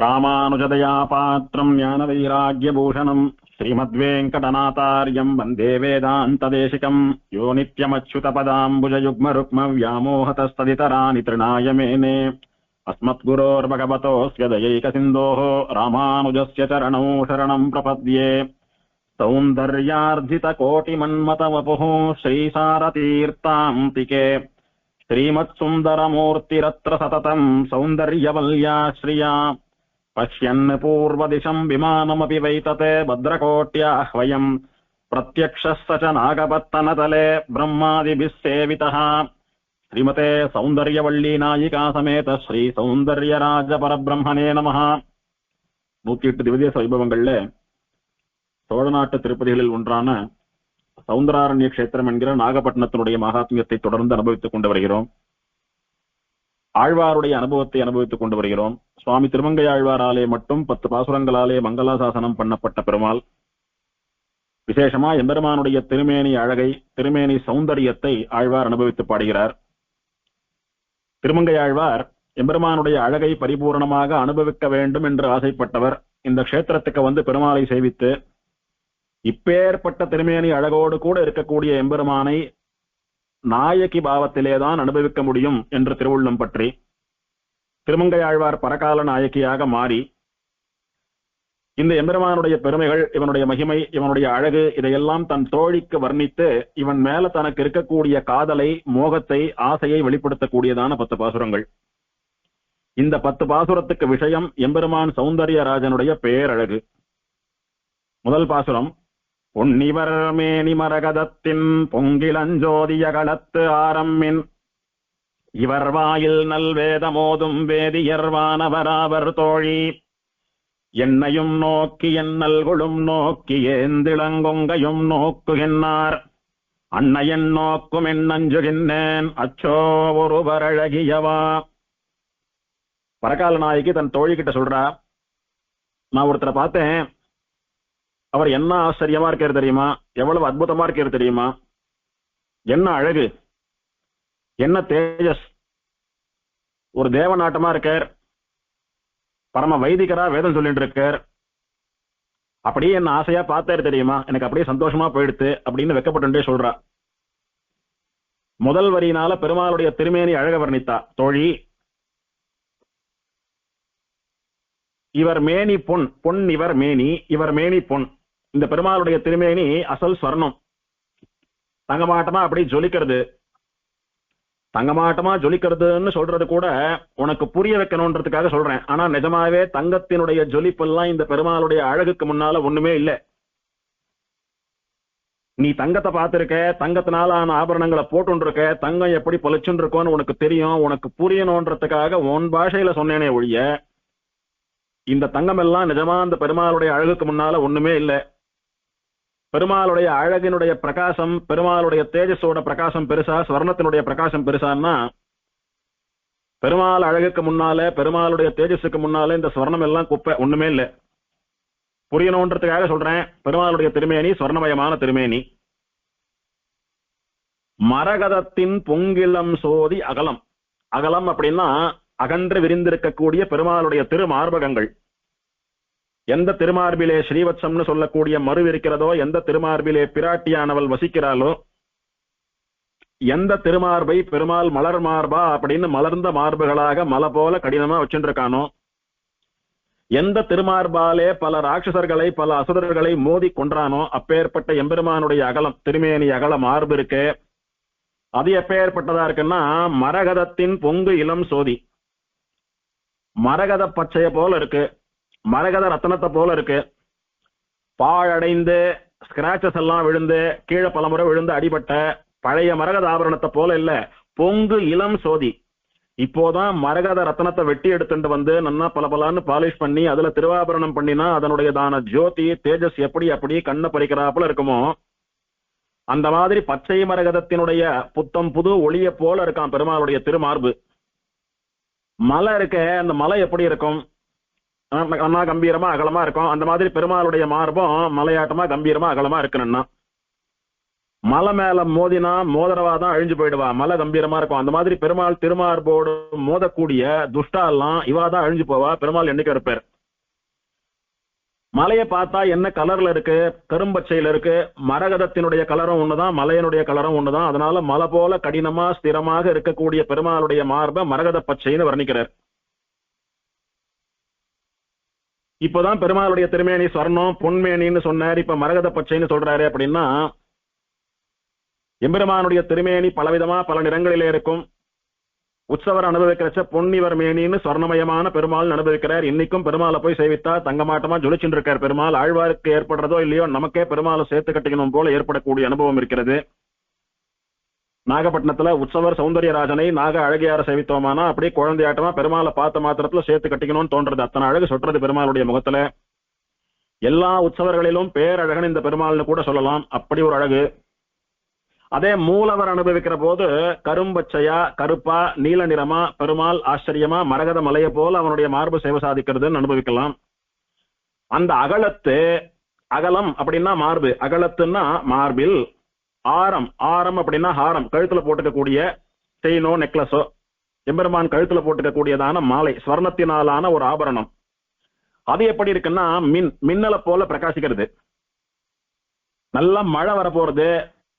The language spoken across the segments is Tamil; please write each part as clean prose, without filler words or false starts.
ராமானுஜதயா பாத்திரம் ஞானவைராக்யபூஷணம் ஸ்ரீமத்வேங்கடநாதார்யம் வந்தே வேதாந்ததேசிகம் யோ நித்யமச்சுதபதாம்புஜயுக்மருக்ம வியாமோஹதஸ்ததிதராணி த்ரிணாய மேனே अस्मद्गुरोर्भगवतोऽस्य दयैकसिन्धोः रामानुजस्य चरणौ शरणं प्रपद्ये सौन्दर्यार्जितकोटिमन्मतवपुः श्रीसारतीर्थान्तिके श्रीमत्सुन्दरमूर्तिरत्र सततं सौन्दर्यवल्याश्रिया पश्यन् पूर्वदिशं विमानमपि वैतते भद्रकोट्याह्वयं प्रत्यक्षः स च नागपत्तनतले ब्रह्मादिभिः सेवितः श्रीमते सौंदर्यवल्ली नायिका समेत श्री सौंदर्यराज परब्रह्मणे नमः 108 திவ்ய வைபவங்கள்ல சோழ நாட்டு திருப்பதிகளில் ஒன்றான சௌந்தராரண்ய கஷேத்திரம் என்கிற நாகப்பட்டினத்தினுடைய மகாத்மியத்தை தொடர்ந்து அனுபவித்துக் கொண்டு வருகிறோம். ஆழ்வாருடைய அனுபவத்தை அனுபவித்துக் கொண்டு வருகிறோம். சுவாமி திருமங்கை ஆழ்வாராலே மட்டும் 10 பாசுரங்களாலே மங்களாசாசனம் பண்ணப்பட்ட பெருமாள் விசேஷமா எம்பெருமானுடைய திருமேனி அழகை, திருமேனி சௌந்தரியத்தை ஆழ்வார் அனுபவித்து பாடுகிறார். திருமங்கையாழ்வார் எம்பெருமானுடைய அழகை பரிபூர்ணமாக அனுபவிக்க வேண்டும் என்று ஆசைப்பட்டவர். இந்த க்ஷேத்திரத்துக்கு வந்து பெருமாளை சேவித்து இப்பேற்பட்ட திருமேனி அழகோடு கூட இருக்கக்கூடிய எம்பெருமானை நாயகி பாவத்திலேதான் அனுபவிக்க முடியும் என்று திருவுள்ளம் பற்றி திருமங்கையாழ்வார் பரகால நாயகியாக மாறி இந்த எம்பெருமானுடைய பெருமைகள், இவனுடைய மகிமை, இவனுடைய அழகு இதையெல்லாம் தன் தோழிக்கு வர்ணித்து இவன் மேல தனக்கு இருக்கக்கூடிய காதலை, மோகத்தை, ஆசையை வெளிப்படுத்தக்கூடியதான 10 பாசுரங்கள். இந்த 10 பாசுரத்துக்கு விஷயம் எம்பெருமான் சௌந்தர்யராஜனுடைய பேரழகு. முதல் பாசுரம், பொன்னிவர் மேனி மரகதத்தின் பொங்கிலஞ்சோதிய களத்து ஆரம்மின் இவர் வாயில் நல்வேதமோதும் வேதியர்வானவராவர் தோழி என்னையும் நோக்கி என்னல்குளும் நோக்கி ஏந்திளங்கொங்கையும் நோக்குகின்றார் அன்னையன் நோக்கும் எண்ணஞ்சுகின்றேன் அச்சோ ஒருவரழகியவா. பரகால நாயகி தன் தோழி கிட்ட சொல்றா, நான் ஒருத்தரை பார்த்தேன், அவர் என்ன ஆச்சரியமா இருக்காரு தெரியுமா, எவ்வளவு அற்புதமா இருக்காரு தெரியுமா, என்ன அழகு, என்ன தேஜஸ், ஒரு தேவநாட்டமா இருக்கார், பரம வைதிகரா வேதம் சொல்லிட்டு இருக்கார், அப்படியே என்ன ஆசையா பார்த்தாரு தெரியுமா, எனக்கு அப்படியே சந்தோஷமா போயிடுத்து அப்படின்னு வெக்கப்பட்டு சொல்றா. முதல் வரியினால பெருமாளுடைய திருமேனி அழக வர்ணித்தா தோழி. இவர் மேனி பொன், பொன் இவர் மேனி, இவர் மேனி பொன். இந்த பெருமாளுடைய திருமேனி அசல் ஸ்வர்ணம், தங்கமாட்டமா அப்படி ஜொலிக்கிறது. தங்கமாட்டமா ஜொலிக்கிறதுன்னு சொல்றது கூட உனக்கு புரிய வைக்கணும்ன்றதுக்காக சொல்றேன். ஆனா நிஜமாவே தங்கத்தினுடைய ஜொலிப்பெல்லாம் இந்த பெருமாளுடைய அழகுக்கு முன்னால ஒண்ணுமே இல்லை. நீ தங்கத்தை பார்த்திருக்க, தங்கத்தினால ஆன ஆபரணங்களை போட்டுருக்க, தங்கம் எப்படி பொலிச்சுன்னு இருக்கோன்னு உனக்கு தெரியும். உனக்கு புரியணும்ன்றதுக்காக உன் பாஷையில சொன்னேனே ஒழிய இந்த தங்கம் எல்லாம் நிஜமா அந்த பெருமாளுடைய அழகுக்கு முன்னால ஒண்ணுமே இல்லை. பெருமாளுடைய அழகினுடைய பிரகாசம், பெருமாளுடைய தேஜஸோட பிரகாசம் பெருசா, ஸ்வர்ணத்தினுடைய பிரகாசம் பெருசான்னா பெருமாள் அழகுக்கு முன்னால, பெருமாளுடைய தேஜஸுக்கு முன்னால இந்த ஸ்வர்ணம் எல்லாம் குப்பை, ஒண்ணுமே இல்லை. புரியணும்ன்றதுக்காக சொல்றேன். பெருமாளுடைய திருமேனி ஸ்வர்ணமயமான திருமேனி. மரகதத்தின் பொங்கிலம் சோதி அகலம். அகலம் அப்படின்னா அகன்று விரிந்திருக்கக்கூடிய பெருமாளுடைய திருமார்பகங்கள். எந்த திருமார்பிலே ஸ்ரீவத்சம்னு சொல்லக்கூடிய மறு இருக்கிறதோ, எந்த திருமார்பிலே பிராட்டியானவள் வசிக்கிறாளோ, எந்த திருமார்பை பெருமாள் மலர் மார்பா அப்படின்னு மலர்ந்த மார்புகளாக மலை போல கடினமா வச்சுருக்கானோ, எந்த திருமார்பாலே பல ராட்சசர்களை, பல அசுரர்களை மோதி கொன்றானோ, அப்பேற்பட்ட எம்பெருமானுடைய அகலம், திருமேனி அகல மார்பு இருக்கு. அது எப்பேற்பட்டதா இருக்குன்னா மரகதத்தின் பொங்கு இளம் சோதி. மரகத பச்சைய போல இருக்கு, மரகத ரத்தனத்தை போல இருக்கு. பாழடைந்து ஸ்கிராச்சஸ் எல்லாம் விழுந்து கீழே பலமுறை விழுந்து அடிபட்ட பழைய மரகத ஆபரணத்தை போல இல்ல, பொங்கு இளம் சோதி. இப்போதான் மரகத ரத்தனத்தை வெட்டி எடுத்துட்டு வந்து நல்லா பலபலான்னு பாலிஷ் பண்ணி அதுல திருவாபரணம் பண்ணினா அதனுடையதான ஜோதி தேஜஸ் எப்படி அப்படி கண்ணை பறிக்கிறாப்புல இருக்குமோ, அந்த மாதிரி பச்சை மரகதத்தினுடைய புத்தம் புது ஒளிய போல இருக்கான் பெருமாளுடைய திருமார்பு. மலை இருக்க, அந்த மலை எப்படி இருக்கும், கம்பீரமா அகலமா இருக்கும். அந்த மாதிரி பெருமாளுடைய மார்பம் மலையாட்டமா கம்பீரமா அகலமா இருக்கணும்னா, மலை மேல மோதினா மோதரவாதான் அழிஞ்சு போயிடுவா, மலை கம்பீரமா இருக்கும். அந்த மாதிரி பெருமாள் திருமார்போடு மோதக்கூடிய துஷ்டா எல்லாம் இவாதான் அழிஞ்சு போவா, பெருமாள் என்னைக்கு இருப்பார். மலையை பார்த்தா என்ன கலர்ல இருக்கு? கரும்பச்சையில இருக்கு. மரகதத்தினுடைய கலரும் ஒண்ணுதான், மலையனுடைய கலரும் ஒண்ணுதான். அதனால மலை போல கடினமா ஸ்திரமாக இருக்கக்கூடிய பெருமாளுடைய மார்பை மரகத பச்சைன்னு வர்ணிக்கிறார். இப்பதான் பெருமாளுடைய திருமேனி ஸ்வர்ணம் பொன்மேனின்னு சொன்னார், இப்ப மரகத பச்சைன்னு சொல்றாரு. அப்படின்னா எம்பெருமானுடைய திருமேனி பலவிதமா பல நிறங்களிலே இருக்கும். உற்சவர் அனுபவிக்கிறச்ச பொன்னிவர் மேனின்னு சொர்ணமயமான பெருமாள் அனுபவிக்கிறார். இன்னைக்கும் பெருமாளை போய் சேவித்தா தங்கமாட்டமா ஜொலிச்சுட்டு இருக்கார் பெருமாள். ஆழ்வாருக்கு ஏற்படுறதோ இல்லையோ நமக்கே பெருமாளை சேர்த்து கட்டிக்கணும் போல ஏற்படக்கூடிய அனுபவம் இருக்கிறது. நாகப்பட்டினத்துல உற்சவர் சௌந்தர்யராஜனை நாக அழகியார சேவித்தோமானா அப்படியே குழந்தையாட்டமா பெருமாளை பார்த்த மாத்திரத்துல சேர்த்து கட்டிக்கணும்னு தோன்றது. அத்தனை அழகு சொட்டுறது பெருமாளுடைய முகத்துல. எல்லா உற்சவர்களிலும் பேரழகன் இந்த பெருமாள்னு கூட சொல்லலாம், அப்படி ஒரு அழகு. அதே மூலவர் அனுபவிக்கிற போது கரும்பச்சையா கருப்பா நீல நிறமா பெருமாள் ஆச்சரியமா மரகத மலையை போல அவனுடைய மார்பு சேவை சாதிக்கிறதுன்னு அனுபவிக்கலாம். அந்த அகலத்து, அகலம் அப்படின்னா மார்பு, அகலத்துன்னா மார்பில், ஆரம், ஆரம் அப்படின்னா ஹாரம், கழுத்துல போட்டுக்கக்கூடிய செயினோ நெக்லஸோ, எம்பெருமான் கழுத்துல போட்டுக்கக்கூடியதான மாலை, ஸ்வர்ணத்தினாலான ஒரு ஆபரணம். அது எப்படி இருக்குன்னா மின்னலை போல பிரகாசிக்கிறது. நல்லா மழை வரப்போறது,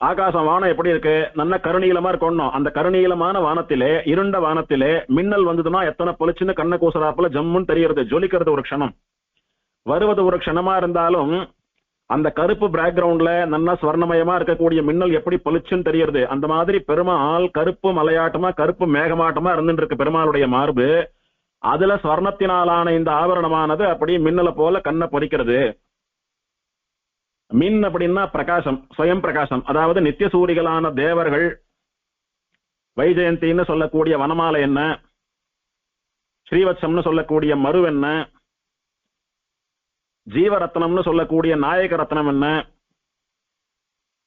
ஆகாசம் வானம் எப்படி இருக்கு? நல்ல கருநீலமா இருக்கணும். அந்த கருநீலமான வானத்திலே, இருண்ட வானத்திலே மின்னல் வந்ததுன்னா எத்தனை பொலிச்சுன்னு கண்ண கூசராப்புல ஜம்முன்னு தெரியறது, ஜொலிக்கிறது ஒரு க்ஷணம். வருவது ஒரு க்ஷணமா இருந்தாலும் அந்த கருப்பு பேக்ரவுண்ட்ல நல்லா ஸ்வர்ணமயமா இருக்கக்கூடிய மின்னல் எப்படி பொலிச்சுன்னு தெரியறது. அந்த மாதிரி பெருமாள் கருப்பு மலையாட்டமா கருப்பு மேகமாட்டமா இருந்துட்டு இருக்கு பெருமாளுடைய மார்பு. அதுல ஸ்வர்ணத்தினாலான இந்த ஆபரணமானது அப்படி மின்னலை போல கண்ணை பொறிக்கிறது. மின் அப்படின்னா பிரகாசம், ஸ்வயம் பிரகாசம். அதாவது நித்திய சூரிகளான தேவர்கள் வைஜெயந்தின்னு சொல்லக்கூடிய வனமாலை என்ன, ஸ்ரீவத்சம்னு சொல்லக்கூடிய மரு என்ன, ஜீவரத்னம்னு சொல்லக்கூடிய நாயக ரத்னம் என்ன,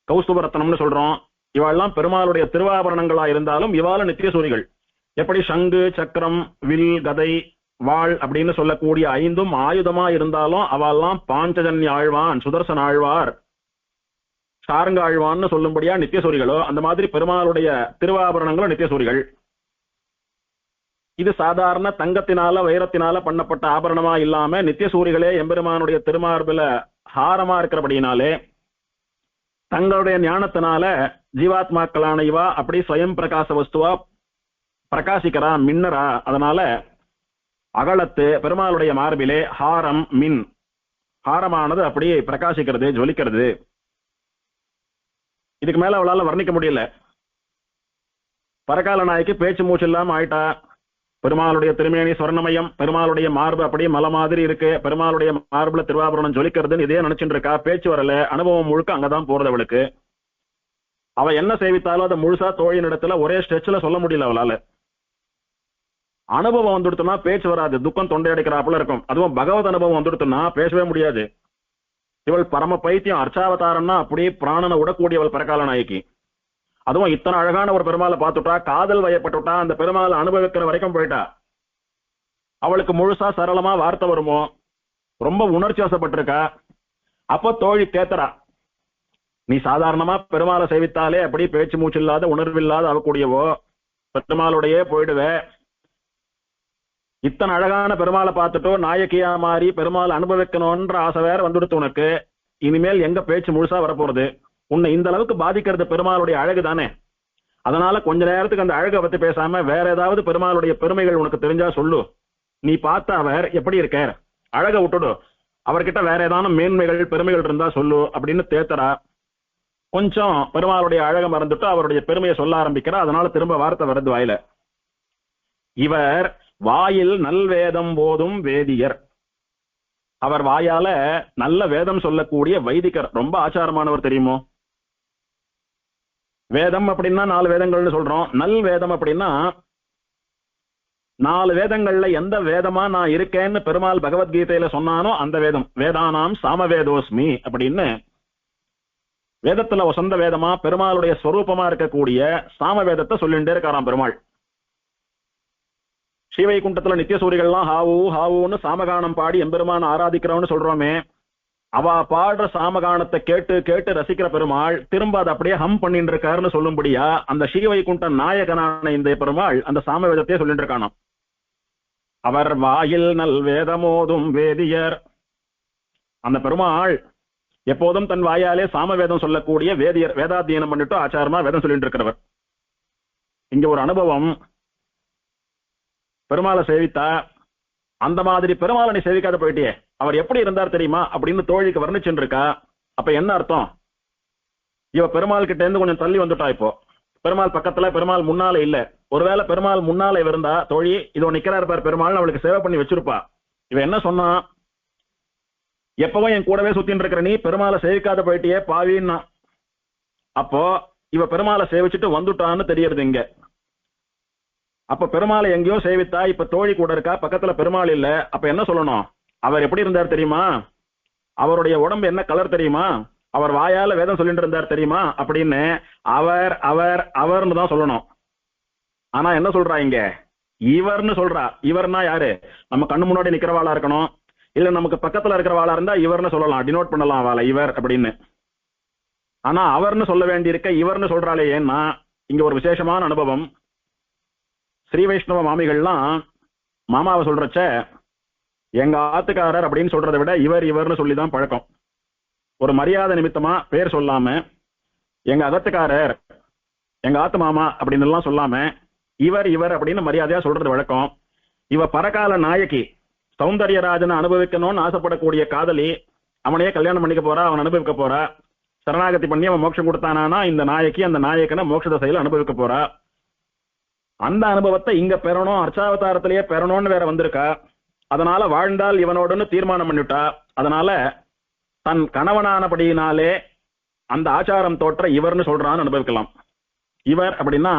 கௌஸ்துப ரத்னம்னு சொல்றோம். இவாள்லாம் பெருமாளுடைய திருவாபரணங்களா இருந்தாலும் இவாள நித்திய சூரிகள். எப்படி சங்கு சக்கரம் வில் கதை வாழ் அப்படின்னு சொல்லக்கூடிய ஐந்தும் ஆயுதமா இருந்தாலும் அவெல்லாம் பாஞ்சஜன்ய ஆழ்வான் சுதர்சன ஆழ்வார் சாரங்க ஆழ்வான்னு சொல்லும்படியா நித்தியசூரிகளோ, அந்த மாதிரி பெருமாளுடைய திருவாபரணங்களும் நித்தியசூரிகள். இது சாதாரண தங்கத்தினால வைரத்தினால பண்ணப்பட்ட ஆபரணமா இல்லாம நித்தியசூரிகளே எம்பெருமானுடைய திருமார்பில ஹாரமா இருக்கிறபடினாலே தங்களுடைய ஞானத்தினால ஜீவாத்மாக்களான இவா அப்படி ஸ்வயம் பிரகாச வஸ்துவா பிரகாசிக்கிறா, மின்னரா. அதனால அகலத்து பெருமாளுடைய மார்பிலே ஹாரம் மின், ஹாரமானது அப்படியே பிரகாசிக்கிறது, ஜொலிக்கிறது. இதுக்கு மேல அவளால வர்ணிக்க முடியல. பரகால நாய்க்கு பேச்சு மூச்சு இல்லாம ஆயிட்டா. பெருமாளுடைய திருமேனி சொர்ணமயம், பெருமாளுடைய மார்பு அப்படியே மலை மாதிரி இருக்கு, பெருமாளுடைய மார்புல திருவாபரணம் ஜொலிக்கிறதுன்னு இதே நினைச்சுட்டு இருக்கா. பேச்சு வரல, அனுபவம் முழுக்க அங்கதான் போறது அவளுக்கு. அவ என்ன சேவித்தாலும் அதை முழுசா தோழியின் இடத்துல ஒரே ஸ்ட்ரெச்ல சொல்ல முடியல அவளால. அனுபவம் வந்துடுத்துனா பேச்சு வராது, துக்கம் தொண்டை அடைக்கிறாப்புல இருக்கும். அதுவும் பகவத் அனுபவம் வந்துடுத்துனா பேசவே முடியாது. இவள் பரம பைத்தியம், அர்ச்சாவதாரம்னா அப்படியே பிராணனை விடக்கூடியவள் பரகால நாயகி. அதுவும் இத்தனை அழகான ஒரு பெருமாளை பார்த்துட்டா, காதல் வயப்பட்டுட்டா, அந்த பெருமாளை அனுபவிக்கிற வரைக்கும் போயிட்டா. அவளுக்கு முழுசா சரளமா வார்த்தை வருமோ, ரொம்ப உணர்ச்சி வசப்பட்டிருக்கா. அப்ப தோழி கேத்தரா, நீ சாதாரணமா பெருமாளை சேவித்தாலே அப்படி பேச்சு மூச்சு இல்லாத உணர்வில்லாத அவக்கூடியவோ, பெருமாளுடையே போயிடுவே. இத்தனை அழகான பெருமாளை பார்த்துட்டோ நாயகியா மாறி பெருமாள் அனுபவிக்கணும்ன்ற ஆசை வேற வந்துடுத்து உனக்கு. இனிமேல் எங்க பேச்சு முழுசா வரப்போறது? உன்னை இந்த அளவுக்கு பாதிக்கிறது பெருமாளுடைய அழகு தானே. அதனால கொஞ்ச நேரத்துக்கு அந்த அழகை பத்தி பேசாம வேற ஏதாவது பெருமாளுடைய பெருமைகள் உனக்கு தெரிஞ்சா சொல்லு. நீ பார்த்த அவர் எப்படி இருக்க, அழக விட்டுடு, அவர்கிட்ட வேற ஏதாவது மேன்மைகள் பெருமைகள் இருந்தா சொல்லு அப்படின்னு தேத்தரா. கொஞ்சம் பெருமாளுடைய அழக மறந்துட்டு அவருடைய பெருமையை சொல்ல ஆரம்பிக்கிறா. அதனால திரும்ப வார்த்தை வருது வாயில. இவர் வாயில் நல்வேதம் போதும் வேதியர். அவர் வாயால நல்ல வேதம் சொல்லக்கூடிய வைதிகர், ரொம்ப ஆச்சாரமானவர் தெரியுமோ. வேதம் அப்படின்னா 4 வேதங்கள்னு சொல்றோம். நல் வேதம் அப்படின்னா 4 வேதங்கள்ல எந்த வேதமா நான் இருக்கேன்னு பெருமாள் பகவத்கீதையில சொன்னானோ அந்த வேதம். வேதானாம் சாமவேதோஸ்மி அப்படின்னு வேதத்துல வசந்த வேதமா பெருமாளுடைய ஸ்வரூபமா இருக்கக்கூடிய சாம வேதத்தை சொல்லிட்டே இருக்காராம் பெருமாள். ஸ்ரீவைகுண்டத்துல நித்திய சூரிகள்லாம் ஹாவு ஹாவுன்னு சாமகானம் பாடி எம்பெருமான ஆராதிக்கிறவன்னு சொல்றோமே, அவ பாடுற சாமகானத்தை கேட்டு கேட்டு ரசிக்கிற பெருமாள் திரும்ப அதை அப்படியே ஹம் பண்ணிட்டு இருக்காருன்னு சொல்லும்படியா அந்த ஸ்ரீவைகுண்ட நாயகனான இந்த பெருமாள் அந்த சாம வேதத்தையே சொல்லிட்டு இருக்கானாம். அவர் வாயில் நல் வேதமோதும் வேதியர் அந்த பெருமாள் எப்போதும் தன் வாயாலே சாமவேதம் சொல்லக்கூடிய வேதாத்தியனம் பண்ணிட்டு ஆச்சாரமா வேதம் சொல்லிட்டு இருக்கிறவர். இங்க ஒரு அனுபவம், பெருமாளை சேவித்தா அந்த மாதிரி பெருமாளை நீ சேவிக்காத போயிட்டியே, அவர் எப்படி இருந்தார் தெரியுமா அப்படின்னு தோழிக்கு வர்ணிச்சுட்டு இருக்கா. அப்ப என்ன அர்த்தம்? இவ பெருமாள் கிட்ட இருந்து கொஞ்சம் தள்ளி வந்துட்டா. இப்போ பெருமாள் பக்கத்துல, பெருமாள் முன்னால இல்ல. ஒருவேளை பெருமாள் முன்னால இருந்தா தோழி இதோ நிக்கிறாரு பார் பெருமாள், அவளுக்கு சேவை பண்ணி வச்சிருப்பா. இவ என்ன சொன்னா, எப்பவும் என் கூடவே சுத்தின்னு இருக்கிற நீ பெருமாளை சேவிக்காத போயிட்டியே பாவின்னா. அப்போ இவ பெருமாளை சேவிச்சுட்டு வந்துட்டான்னு தெரியறது இங்க. அப்ப பெருமாளை எங்கேயோ சேவித்தா, இப்ப தோழி கூட இருக்கா, பக்கத்துல பெருமாள் இல்ல. அப்ப என்ன சொல்லணும்? அவர் எப்படி இருந்தார் தெரியுமா, அவருடைய உடம்பு என்ன கலர் தெரியுமா, அவர் வாயால வேதம் சொல்லிட்டு இருந்தார் தெரியுமா அப்படின்னு அவர் அவர் அவர்னு தான் சொல்லணும். ஆனா என்ன சொல்றா இங்க, இவர்னு சொல்றா. இவர்னா யாரு? நம்ம கண்ணு முன்னாடி நிக்கிறவாளா இருக்கணும், இல்ல நமக்கு பக்கத்துல இருக்கிறவாளா இருந்தா இவர்னு சொல்லலாம், டினோட் பண்ணலாம் வாழ இவர் அப்படின்னு. ஆனா அவர்னு சொல்ல வேண்டியிருக்க இவர்னு சொல்றாளே. ஏன்னா இங்க ஒரு விசேஷமான அனுபவம். ஸ்ரீ வைஷ்ணவ மாமிகள்லாம் மாமாவை சொல்றச்ச எங்க ஆத்துக்காரர் அப்படின்னு சொல்றதை விட இவர் இவர்னு சொல்லிதான் பழக்கம். ஒரு மரியாதை நிமித்தமா பேர் சொல்லாம எங்க அகத்துக்காரர், எங்க ஆத்து மாமா அப்படின்னு எல்லாம் சொல்லாம இவர் இவர் அப்படின்னு மரியாதையா சொல்றது வழக்கம். இவ பரகால நாயகி, சௌந்தர்யராஜனை அனுபவிக்கணும்னு ஆசைப்படக்கூடிய காதலி, அவனையே கல்யாணம் பண்ணிக்க போறா, அவன் அனுபவிக்க போறா. சரணாகதி பண்ணி அவன் மோட்சம் கொடுத்தானா இந்த நாயகி அந்த நாயக்கனை மோட்ச தசையில அனுபவிக்க போறா. அந்த அனுபவத்தை இங்க பெறணும், அர்ச்சாவதாரத்திலேயே பெறணும்னு வேற வந்திருக்கா. அதனால வாழ்ந்தால் இவனோடுன்னு தீர்மானம் பண்ணிவிட்டா. அதனால தன் கணவனானபடியினாலே அந்த ஆச்சாரம் தோற்ற இவர்னு சொல்றான்னு அனுபவிக்கலாம். இவர் அப்படின்னா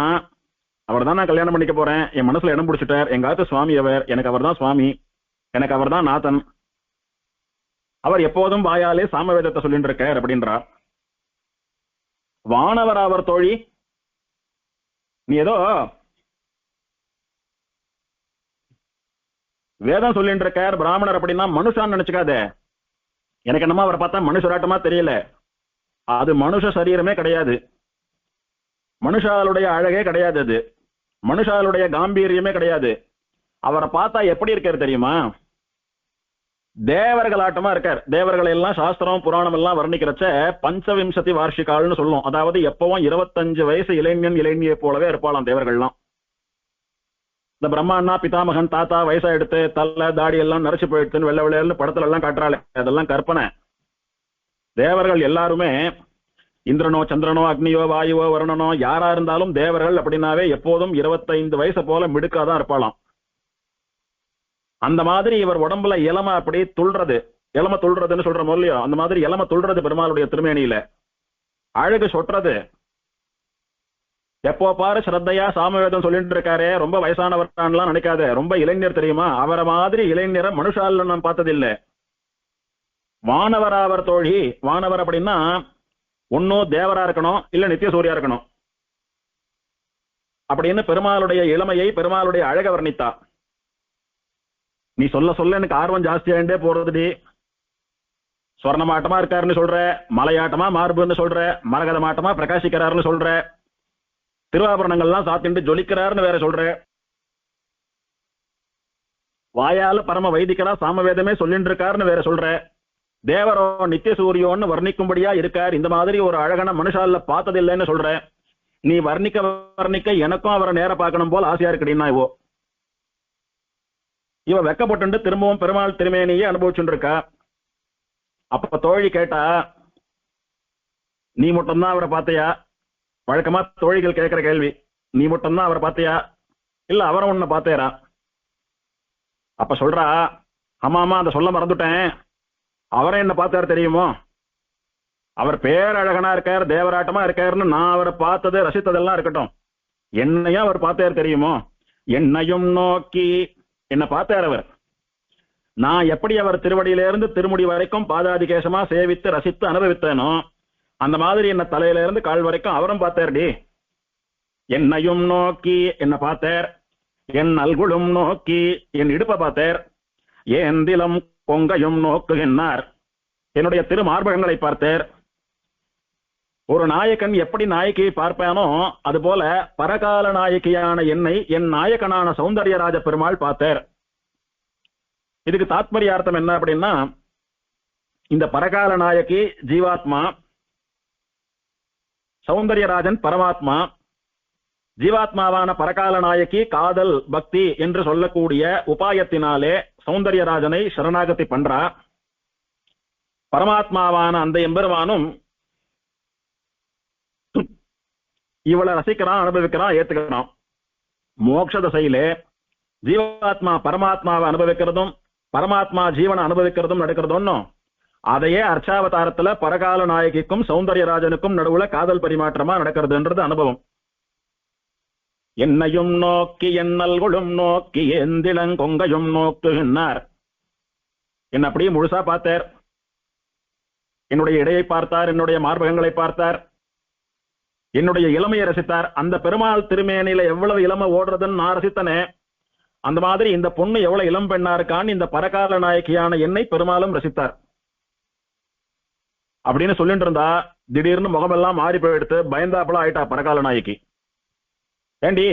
அவர் தான் நான் கல்யாணம் பண்ணிக்க போறேன், என் மனசுல இடம் பிடிச்சிட்டார், எங்க ஆத்து சுவாமி அவர், எனக்கு அவர் தான் சுவாமி, எனக்கு அவர் தான் நாதன், அவர் எப்போதும் வாயாலே சாமவேதத்தை சொல்லிட்டு இருக்கார் அப்படின்றார். வானவர் அவர் தோழி, நீ ஏதோ வேதம் சொல்லிட்டு இருக்கார் பிராமணர் அப்படின்னா மனுஷான்னு நினைச்சுக்காதே. எனக்கு என்னமா அவரை பார்த்தா மனுஷராட்டமா தெரியல, அது மனுஷ சரீரமே கிடையாது, மனுஷாளுடைய அழகே கிடையாது, அது மனுஷாளுடைய காம்பீரியமே கிடையாது. அவரை பார்த்தா எப்படி இருக்காரு தெரியுமா, தேவர்களாட்டமா இருக்கார். தேவர்கள் எல்லாம் சாஸ்திரம் புராணம் எல்லாம் வர்ணிக்கிறச்ச பஞ்சவிம்சதி வார்ஷிகால்னு சொல்லும். அதாவது எப்பவும் 25 வயசு இளைஞன் இளைஞியை போலவே இருப்பாளாம் தேவர்கள்லாம். இந்த பிரம்மாண்ணா பிதாமகன் தாத்தா வயசா எடுத்து தலை தாடி எல்லாம் நரைச்சு போயிடுத்துன்னு வெள்ளை வெள்ளையர்னு படத்துல எல்லாம் காட்டுறாள், அதெல்லாம் கற்பனை. தேவர்கள் எல்லாருமே இந்திரனோ சந்திரனோ அக்னியோ வாயுவோ வருணனோ யாரா இருந்தாலும் தேவர்கள் அப்படின்னாவே எப்போதும் 25 வயசை போல மிடுக்காதான் இருப்பாளாம். அந்த மாதிரி இவர் உடம்புல இளம அப்படி துள்றது, இளம துள்றதுன்னு சொல்ற இல்லையோ, அந்த மாதிரி இளம துள்றது பெருமாளுடைய திருமேனியில, அழகு சொட்டுறது. எப்போ பாரு ஸ்ரத்தையா சாமவேதம் சொல்லிட்டு இருக்காரு, ரொம்ப வயசானவர்லாம் நினைக்காத, ரொம்ப இளைஞர் தெரியுமா, அவரை மாதிரி இளைஞரை மனுஷால நான் பார்த்ததில்லை. வானவர் அவர் தோழி, வானவர் அப்படின்னா ஒன்னும் தேவரா இருக்கணும், இல்ல நித்திய சூரியா இருக்கணும் அப்படின்னு பெருமாளுடைய இளமையை பெருமாளுடைய அழக வர்ணித்தா. நீ சொல்ல சொல்ல எனக்கு ஆர்வம் ஜாஸ்தியாண்டே போறதுடி. சொர்ணமாட்டமா இருக்காருன்னு சொல்ற, மலையாட்டமா மார்புன்னு சொல்ற, மரகத மாட்டமா பிரகாசிக்கிறாருன்னு சொல்ற, திருவாபரணங்கள்லாம் சாத்திட்டு ஜொலிக்கிறாருன்னு வேற சொல்ற, வாயால பரம வைதிகரா சாமவேதமே சொல்லிட்டு இருக்காருன்னு வேற சொல்ற, தேவரோ நித்திய சூரியோன்னு வர்ணிக்கும்படியா இருக்கார், இந்த மாதிரி ஒரு அழகான மனுஷால பார்த்ததில்லைன்னு சொல்ற. நீ வர்ணிக்க வர்ணிக்க எனக்கும் அவரை நேர பார்க்கணும் போல் ஆசையா இருக்குடின்னா இவோ. இவ வெக்கப்பட்டு திரும்பவும் பெருமாள் திருமேனியே அனுபவிச்சுட்டு இருக்கா. அப்ப தோழி கேட்டா, நீ மட்டும்தான் அவரை பார்த்தையா? வழக்கமா தோழிகள் கேட்கிற கேள்வி, நீ மட்டும்தான் அவரை பார்த்தையா இல்ல அவரை உன்னை பார்த்தேரா? அப்ப சொல்றா, ஆமாமா அதை சொல்ல மறந்துட்டேன், அவரை என்ன பார்த்தாரு தெரியுமோ, அவர் பேரழகனா இருக்கார், தேவராட்டமா இருக்காருன்னு நான் அவரை பார்த்தது ரசித்ததெல்லாம் இருக்கட்டும், என்னையும் அவர் பார்த்தாரு தெரியுமோ, என்னையும் நோக்கி என்ன பார்த்தார் அவர். நான் எப்படி அவர் திருவடியிலிருந்து திருமுடி வரைக்கும் பாதாதிகேசமா சேவித்து ரசித்து அனுபவித்தேனோ அந்த மாதிரி என்ன தலையில இருந்து கால் வரைக்கும் அவரும் பார்த்தார்டி. என்னையும் நோக்கி என்ன பார்த்தார், என் அல்குளும் நோக்கி என் இடுப்ப பார்த்தார், ஏந்திலம் பொங்கையும் நோக்குகின்றார், என்னுடைய திருமார்பகங்களை பார்த்தார். ஒரு நாயக்கன் எப்படி நாயகியை பார்ப்பானோ அதுபோல பரகால நாயகியான என்னை என் நாயக்கனான சௌந்தர்யராஜ பெருமாள் பார்த்தார். இதுக்கு தாத்பரிய அர்த்தம் என்ன அப்படின்னா, இந்த பரகால நாயகி ஜீவாத்மா, சௌந்தர்யராஜன் பரமாத்மா. ஜீவாத்மாவான பரகால நாயகி காதல் பக்தி என்று சொல்லக்கூடிய உபாயத்தினாலே சௌந்தர்யராஜனை சரணாகதி பண்றா. பரமாத்மாவான அந்த எம்பெருமானும் இவளை ரசிக்கிறான், அனுபவிக்கிறான், ஏத்துக்கிறான். மோட்ச தசையிலே ஜீவாத்மா பரமாத்மாவை அனுபவிக்கிறதும் பரமாத்மா ஜீவனை அனுபவிக்கிறதும் நடக்கிறதும் அதையே அர்ச்சாவதாரத்துல பரகால நாயகிக்கும் சௌந்தர்யராஜனுக்கும் நடுவுல காதல் பரிமாற்றமா நடக்கிறதுன்றது அனுபவம். என்னையும் நோக்கி என்னல்களும் நோக்கி எந்திலங்கொங்கையும் நோக்குகின்றார். என்ன அப்படியே முழுசா பார்த்தார். என்னுடைய இடையை பார்த்தார், என்னுடைய மார்பகங்களை பார்த்தார், என்னுடைய இளமையை ரசித்தார். அந்த பெருமாள் திருமேனியில எவ்வளவு இளமை ஓடுறதுன்னு நான் ரசித்தனே, அந்த மாதிரி இந்த பொண்ணு எவ்வளவு இளம் பெண்ணா இருக்கான்னு இந்த பரகால நாயகியான என்னை பெருமாளும் ரசித்தார் அப்படின்னு சொல்லிட்டு இருந்தா, திடீர்னு முகமெல்லாம் மாறி போயிடுத்து. பயந்தாப்பல ஆயிட்டா பரகால நாயகி. ஏண்டி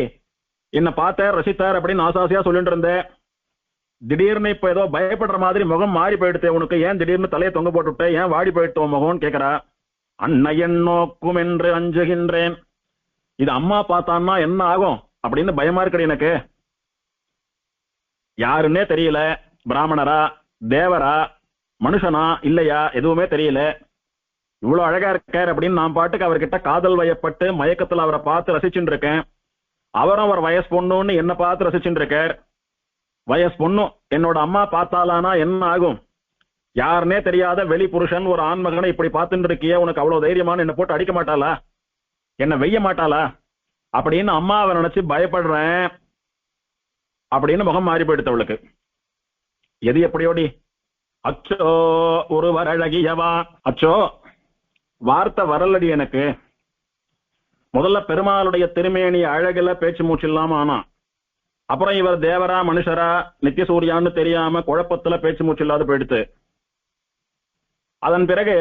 என்ன பார்த்தார் ரசித்தார் அப்படின்னு ஆசாசியா சொல்லிட்டு இருந்தேன், திடீர்னு இப்ப ஏதோ பயப்படுற மாதிரி முகம் மாறி போயிடுத்தே உனக்கு, ஏன் திடீர்னு தலையை தொங்க போட்டுவிட்ட, ஏன் வாடி போயிட்டோம் முகம்னு கேட்கிறா. அன்னையன் நோக்கும் என்று அஞ்சுகின்றேன். இது அம்மா பார்த்தான்னா என்ன ஆகும் அப்படின்னு பயமா இருக்கு எனக்கு. யாருன்னே தெரியல, பிராமணரா தேவரா மனுஷனா இல்லையா எதுவுமே தெரியல. இவ்வளவு அழகா இருக்கார் அப்படின்னு நான் பாட்டுக்கு அவர்கிட்ட காதல் வயப்பட்டு மயக்கத்துல அவரை பார்த்து ரசிச்சுட்டு இருக்கேன். அவரும் அவர் வயசு பொண்ணுன்னு என்ன பார்த்து ரசிச்சுட்டு இருக்கார். வயசு பொண்ணு என்னோட அம்மா பார்த்தாலானா என்ன ஆகும்? யாருன்னே தெரியாத வெளி புருஷன் ஒரு ஆண்மகனை இப்படி பார்த்துட்டு இருக்கிய, உனக்கு அவ்வளவு தைரியமான என்ன போட்டு அடிக்க மாட்டாளா, என்ன வெய்ய மாட்டாளா அப்படின்னு அம்மாவை நினைச்சு பயப்படுறேன் அப்படின்னு முகம் மாறி போயிடுத்தவளுக்கு. எது எப்படியோடி? அச்சோ ஒருவர் அழகியவா. அச்சோ வார்த்தை வரலடி எனக்கு. முதல்ல பெருமாளுடைய திருமேனி அழகுல பேச்சு மூச்சு இல்லாம ஆனா, அப்புறம் இவர் தேவரா மனுஷரா நித்திய சூரியான்னு தெரியாம குழப்பத்துல பேச்சு மூச்சு இல்லாத போயிடுத்து. அதன் பிறகு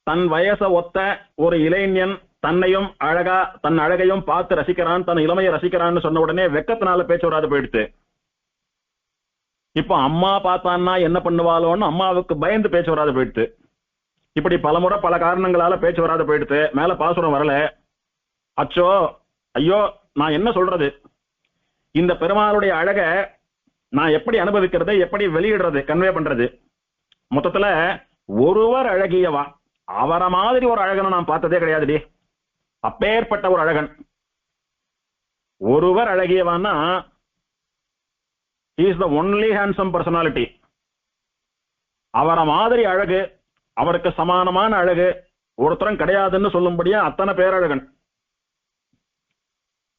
தன் வயச ஒத்த ஒரு இளைஞன் தன்னையும் அழகா தன் அழகையும் பார்த்து ரசிக்கிறான், தன் இளமையை ரசிக்கிறான்னு சொன்ன உடனே வெக்கத்தினால பேச்சு வராது போயிடுத்து. இப்ப அம்மா பார்த்தான்னா என்ன பண்ணுவாளோன்னு அம்மாவுக்கு பயந்து பேச்சு வராது போயிடுத்து. இப்படி பலமுறை பல காரணங்களால பேச்சு வராது போயிடுத்து. மேல பாசுரம் வரல. அச்சோ ஐயோ நான் என்ன சொல்றது, இந்த பெருமாளுடைய அழக நான் எப்படி அனுபவிக்கிறது, எப்படி வெளியிடுறது, கன்வே பண்றது? மொத்தத்துல ஒருவர் அழகியவா, அவரை மாதிரி ஒரு அழகனை நான் பார்த்ததே கிடையாதுடி. அப்பேற்பட்ட ஒரு அழகன். ஒருவர் அழகியவான்னா he is the only handsome personality. அவரை மாதிரி அழகு, அவருக்கு சமானமான அழகு ஒருத்தரும் கிடையாதுன்னு சொல்லும்படியா அத்தனை பேரழகன்.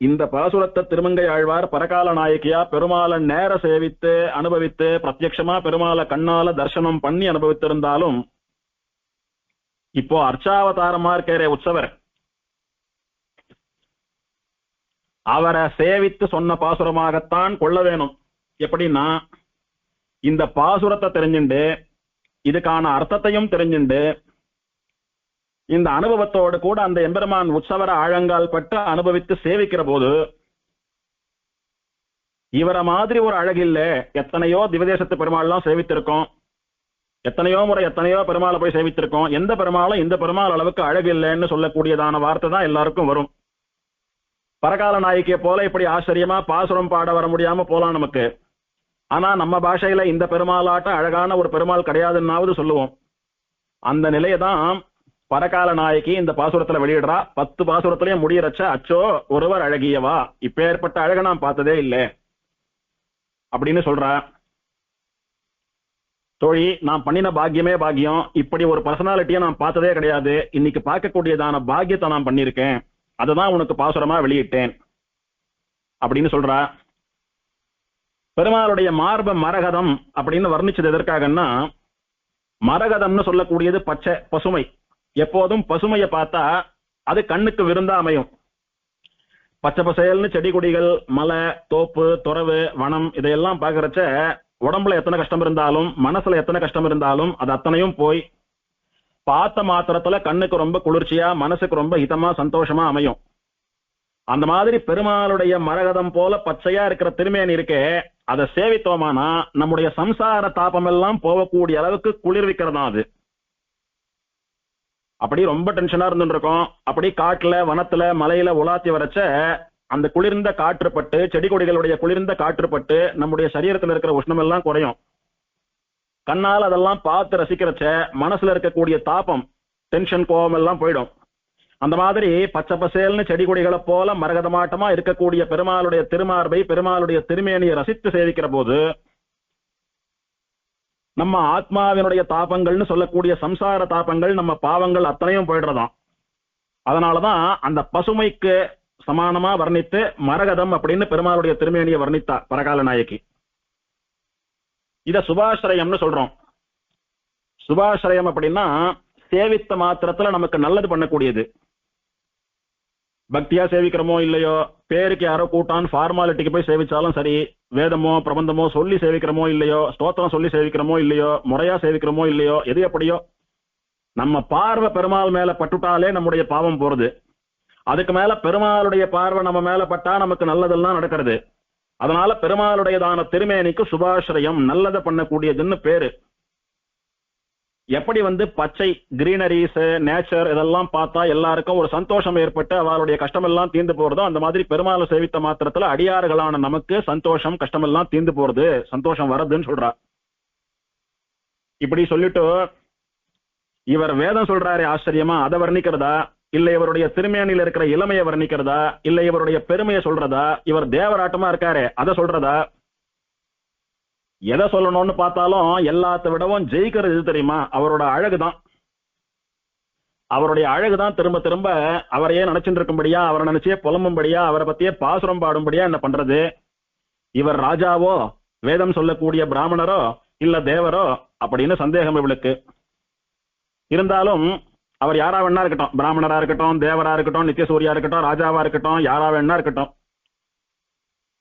இந்த பாசுரத்தை திருமங்கை ஆழ்வார் பரகால நாயகியா பெருமாளை நேர சேவித்து அனுபவித்து பிரத்யட்சமா பெருமாளை கண்ணால தர்சனம் பண்ணி அனுபவித்திருந்தாலும், இப்போ அர்ச்சாவதாரமா இருக்கிற உற்சவர் அவரை சேவித்து சொன்ன பாசுரமாகத்தான் கொள்ள வேணும். எப்படின்னா, இந்த பாசுரத்தை தெரிஞ்சுண்டு இதுக்கான அர்த்தத்தையும் தெரிஞ்சுண்டு இந்த அனுபவத்தோடு கூட அந்த எம்பெருமான் உற்சவரை ஆழங்கால் பட்டு அனுபவித்து சேவிக்கிற போது, இவரை மாதிரி ஒரு அழகில்ல. எத்தனையோ திவதேசத்து பெருமாள்லாம் சேவித்திருக்கோம், எத்தனையோ முறை எத்தனையோ பெருமாளை போய் சேவித்திருக்கோம். எந்த பெருமாளும் இந்த பெருமாள் அளவுக்கு அழகு இல்லைன்னு சொல்லக்கூடியதான வார்த்தை தான் எல்லாருக்கும் வரும். பரகால நாயகியை போல இப்படி ஆச்சரியமா பாசுரம் பாட வர முடியாம போலாம் நமக்கு. ஆனா நம்ம பாஷையில இந்த பெருமாளாட்டம் அழகான ஒரு பெருமாள் கிடையாதுன்னாவது சொல்லுவோம். அந்த நிலையை தான் பரகால நாயகி இந்த பாசுரத்துல வெளியிடுறா. 10 பாசுரத்திலயும் முடியறச்ச அச்சோ ஒருவர் அழகியவா, இப்பேற்பட்ட அழக நான் பார்த்ததே இல்லை அப்படின்னு சொல்றா. தோழி, நான் பண்ணின பாக்கியமே பாக்கியம். இப்படி ஒரு பர்சனாலிட்டியை நான் பார்த்ததே கிடையாது. இன்னைக்கு பார்க்கக்கூடியதான பாக்கியத்தை நான் பண்ணிருக்கேன், அதுதான் உனக்கு பாசுரமா வெளியிட்டேன் அப்படின்னு சொல்றா. பெருமாளுடைய மார்ப மரகதம் அப்படின்னு வர்ணிச்சது எதற்காகன்னா, மரகதம்னு சொல்லக்கூடியது பச்சை பசுமை. எப்போதும் பசுமையை பார்த்தா அது கண்ணுக்கு விருந்தா அமையும். பச்சை பசேல்னு செடி கொடிகள், மலை, தோப்பு, துறவு, வனம் இதையெல்லாம் பாக்குறச்ச உடம்புல எத்தனை கஷ்டம் இருந்தாலும் மனசுல எத்தனை கஷ்டம் இருந்தாலும் அது அத்தனையும் போய் பார்த்த மாத்திரத்துல கண்ணுக்கு ரொம்ப குளிர்ச்சியா மனசுக்கு ரொம்ப ஹிதமா சந்தோஷமா அமையும். அந்த மாதிரி பெருமாளுடைய மரகதம் போல பச்சையா இருக்கிற திருமேனி இருக்கே, அதை சேவித்தோமானா நம்முடைய சம்சார தாபம் எல்லாம் போகக்கூடிய அளவுக்கு குளிர்விக்கிறதா அது. அப்படி ரொம்ப டென்ஷனா இருந்துட்டு இருக்கோம். அப்படி காட்டுல வனத்துல மலையில உலாத்தி வரைச்ச அந்த குளிர்ந்த காற்றுப்பட்டு, செடி கொடிகளுடைய குளிர்ந்த காற்றுப்பட்டு நம்முடைய சரீரத்தில் இருக்கிற உஷ்ணம் எல்லாம் குறையும். கண்ணால் அதெல்லாம் பார்த்து ரசிக்கிறச்ச மனசுல இருக்கக்கூடிய தாபம், டென்ஷன், கோபம் எல்லாம் போயிடும். அந்த மாதிரி பச்சை பசேல்னு செடி கொடிகளை போல மரகதமாட்டமா இருக்கக்கூடிய பெருமாளுடைய திருமார்பை, பெருமாளுடைய திருமேனியை ரசித்து சேவிக்கிற போது நம்ம ஆத்மாவினுடைய தாபங்கள்னு சொல்லக்கூடிய சம்சார தாபங்கள், நம்ம பாவங்கள் அத்தனையும் போயிடுறதாம். அதனாலதான் அந்த பசுமைக்கு சமானமா வர்ணித்து மரகதம் அப்படின்னு பெருமாளுடைய திருமேனியை வர்ணித்தா பரகால நாயகி. இத சுபாஸ்ரயம்னு சொல்றோம். சுபாஸ்ரயம் அப்படின்னா சேவித்த மாத்திரத்துல நமக்கு நல்லது பண்ணக்கூடியது. பக்தியா சேவிக்கிறோமோ இல்லையோ, பேருக்கு யாரோ கூட்டான் ஃபார்மாலிட்டிக்கு போய் சேவிச்சாலும் சரி, வேதமோ பிரபந்தமோ சொல்லி சேவிக்கிறோமோ இல்லையோ, ஸ்தோத்திரம் சொல்லி சேவிக்கிறோமோ இல்லையோ, முறையா சேவிக்கிறோமோ இல்லையோ, எது எப்படியோ நம்ம பார்வை பெருமாள் மேல பட்டுட்டாலே நம்முடைய பாவம் போறது. அதுக்கு மேல பெருமாளுடைய பார்வை நம்ம மேல பட்டா நமக்கு நல்லதெல்லாம் நடக்கிறது. அதனால பெருமாளுடையதான திருமேனிக்கு சுபாஸ்ரயம், நல்லதை பண்ணக்கூடியதுன்னு பேரு. எப்படி பச்சை கிரீனரிஸ், நேச்சர் இதெல்லாம் பார்த்தா எல்லாருக்கும் ஒரு சந்தோஷம் ஏற்பட்டு அவளுடைய கஷ்டம் எல்லாம் தீர்ந்து போறதோ, அந்த மாதிரி பெருமாளை சேவித்த மாத்திரத்துல அடியார்களான நமக்கு சந்தோஷம், கஷ்டம் எல்லாம் தீர்ந்து போறது, சந்தோஷம் வரதுன்னு சொல்றா. இப்படி சொல்லிட்டு இவர் வேதம் சொல்றாரு ஆச்சரியமா, அதை வர்ணிக்கிறதா, இல்ல இவருடைய திருமேனியில இருக்கிற இளமையை வர்ணிக்கிறதா, இல்ல இவருடைய பெருமையை சொல்றதா, இவர் தேவராட்டமா இருக்காரு அதை சொல்றதா, எதை சொல்லணும்னு பார்த்தாலும் எல்லாத்த விடவும் ஜெயிக்கிறது எது தெரியுமா? அவரோட அழகுதான். அவருடைய அழகுதான் திரும்ப திரும்ப அவரையே நினைச்சுட்டு இருக்கும்படியா, அவரை நினைச்சே புலம்பும்படியா, அவரை பத்தியே பாசுரம் பாடும்படியா என்ன பண்றது? இவர் ராஜாவோ, வேதம் சொல்லக்கூடிய பிராமணரோ, இல்ல தேவரோ அப்படின்னு சந்தேகம் இவளுக்கு. இருந்தாலும் அவர் யாரா வேணா இருக்கட்டும், பிராமணரா இருக்கட்டும், தேவரா இருக்கட்டும், நித்தியசூரியா இருக்கட்டும், ராஜாவா இருக்கட்டும், யாரா வேணா இருக்கட்டும்,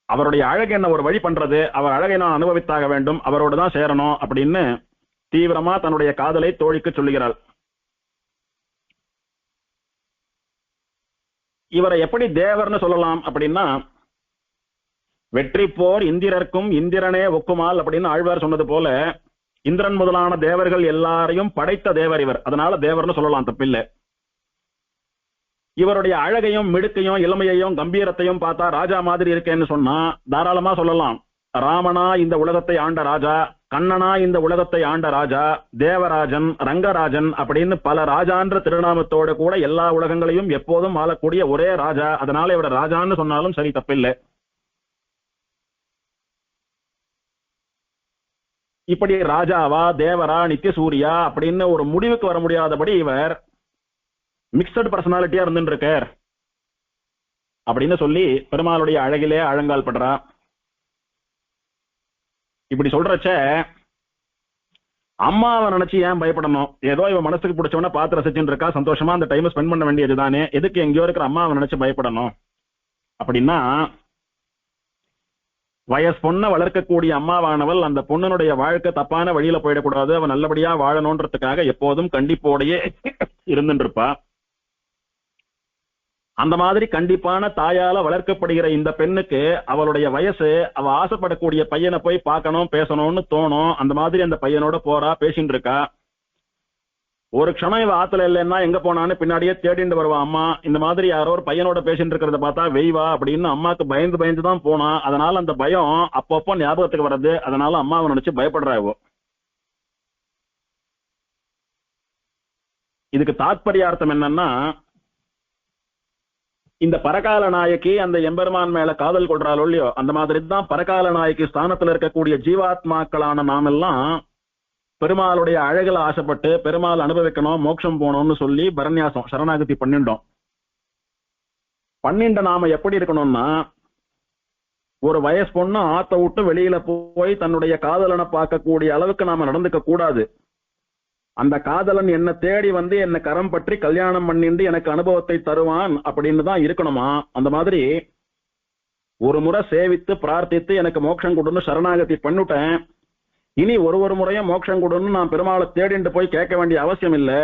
அவருடைய அழகு என்ன ஒரு வழி பண்றது, அவர் அழகை நான் அனுபவித்தாக வேண்டும், அவரோடு தான் சேரணும் அப்படின்னு தீவிரமா தன்னுடைய காதலை தோழிக்கு சொல்லுகிறாள். இவரை எப்படி தேவர்னு சொல்லலாம் அப்படின்னா, வெற்றி போர் இந்திரர்க்கும் இந்திரனே ஒக்குமால் அப்படின்னு ஆழ்வார் சொன்னது போல, இந்திரன் முதலான தேவர்கள் எல்லாரையும் படைத்த தேவர் இவர். அதனால தேவர்னு சொல்லலாம், தப்பில்லை. இவருடைய அழகையும் மிடுக்கையும் இளமையையும் கம்பீரத்தையும் பார்த்தா ராஜா மாதிரி இருக்கேன்னு சொன்னா தாராளமா சொல்லலாம். ராமனா இந்த உலகத்தை ஆண்ட ராஜா, கண்ணனா இந்த உலகத்தை ஆண்ட ராஜா, தேவராஜன், ரங்கராஜன் அப்படின்னு பல ராஜான்ற திருநாமத்தோட கூட எல்லா உலகங்களையும் எப்போதும் ஆளக்கூடிய ஒரே ராஜா. அதனால இவர ராஜான்னு சொன்னாலும் சரி, தப்பில்லை. இப்படி ராஜாவா தேவரா நித்தியசூரியா அப்படின்னு ஒரு முடிவுக்கு வர முடியாதபடி இவர் மிக்சட் பர்சனாலிட்டியா இருந்துட்டு இருக்கார் அப்படின்னு சொல்லி பெருமாளுடைய அழகிலே அழங்கால் படுறா. இப்படி சொல்றச்ச அம்மாவை நினைச்சு ஏன் பயப்படணும்? ஏதோ இவன் மனசுக்கு பிடிச்சவன பார்த்து ரசிச்சுட்டு இருக்கா, சந்தோஷமா அந்த டைம் ஸ்பெண்ட் பண்ண வேண்டியது தானே, எதுக்கு எங்கேயோ இருக்கிற அம்மாவை நினைச்சு பயப்படணும்? அப்படின்னா வயசு பொண்ணை வளர்க்கக்கூடிய அம்மாவானவள் அந்த பொண்ணனுடைய வாழ்க்கை தப்பான வழியில போயிடக்கூடாது, அவன் நல்லபடியா வாழணும்ன்றதுக்காக எப்போதும் கண்டிப்போடையே இருந்துட்டு இருப்பா. அந்த மாதிரி கண்டிப்பான தாயால வளர்க்கப்படுகிற இந்த பெண்ணுக்கு அவளுடைய வயசு, அவ ஆசைப்படக்கூடிய பையனை போய் பார்க்கணும், பேசணும்னு தோணும். அந்த மாதிரி அந்த பையனோட போறா, பேசிட்டு இருக்கா. ஒரு க்ஷணம் இவ ஆத்துல இல்லைன்னா எங்க போனான்னு பின்னாடியே தேடிட்டு வருவா அம்மா. இந்த மாதிரி யாரோ ஒரு பையனோட பேசிட்டு இருக்கிறத பார்த்தா வெய்வா அப்படின்னு அம்மாக்கு பயந்து பயந்து தான் போனா. அதனால அந்த பயம் அப்பப்போ ஞாபகத்துக்கு வர்றது. அதனால அம்மாவை நினைச்சு பயப்படுறா இவோ. இதுக்கு தாத்பர்யார்த்தம் என்னன்னா, இந்த பரகால நாயகி அந்த எம்பெருமான் மேல காதல் கொள்றாளோ இல்லையோ, அந்த மாதிரி தான் பரகால நாயகி ஸ்தானத்துல இருக்கக்கூடிய ஜீவாத்மாக்களான நாமெல்லாம் பெருமாளுடைய அழகுல ஆசைப்பட்டு பெருமாள் அனுபவிக்கணும், மோட்சம் போகணும்னு சொல்லி பரநியாசம் சரணாகதி பண்ணிண்ட நாம எப்படி இருக்கணும்னா, ஒரு வயசு பொண்ணு ஆத்த விட்டு வெளியில போய் தன்னுடைய காதலனை பார்க்கக்கூடிய அளவுக்கு நாம நடந்துக்க கூடாது. அந்த காதலன் என்ன தேடி வந்து என்ன கரம் பற்றி கல்யாணம் பண்ணிட்டு எனக்கு அனுபவத்தை தருவான் அப்படின்னு தான் இருக்கணுமா. அந்த மாதிரி ஒரு முறை சேவித்து பிரார்த்தித்து எனக்கு மோட்சம் கொடுன்னு சரணாகதி பண்ணிட்டேன், இனி ஒரு முறையும் மோட்சம் கொடுன்னு நான் பெருமாளை தேடிட்டு போய் கேட்க வேண்டிய அவசியம் இல்லை.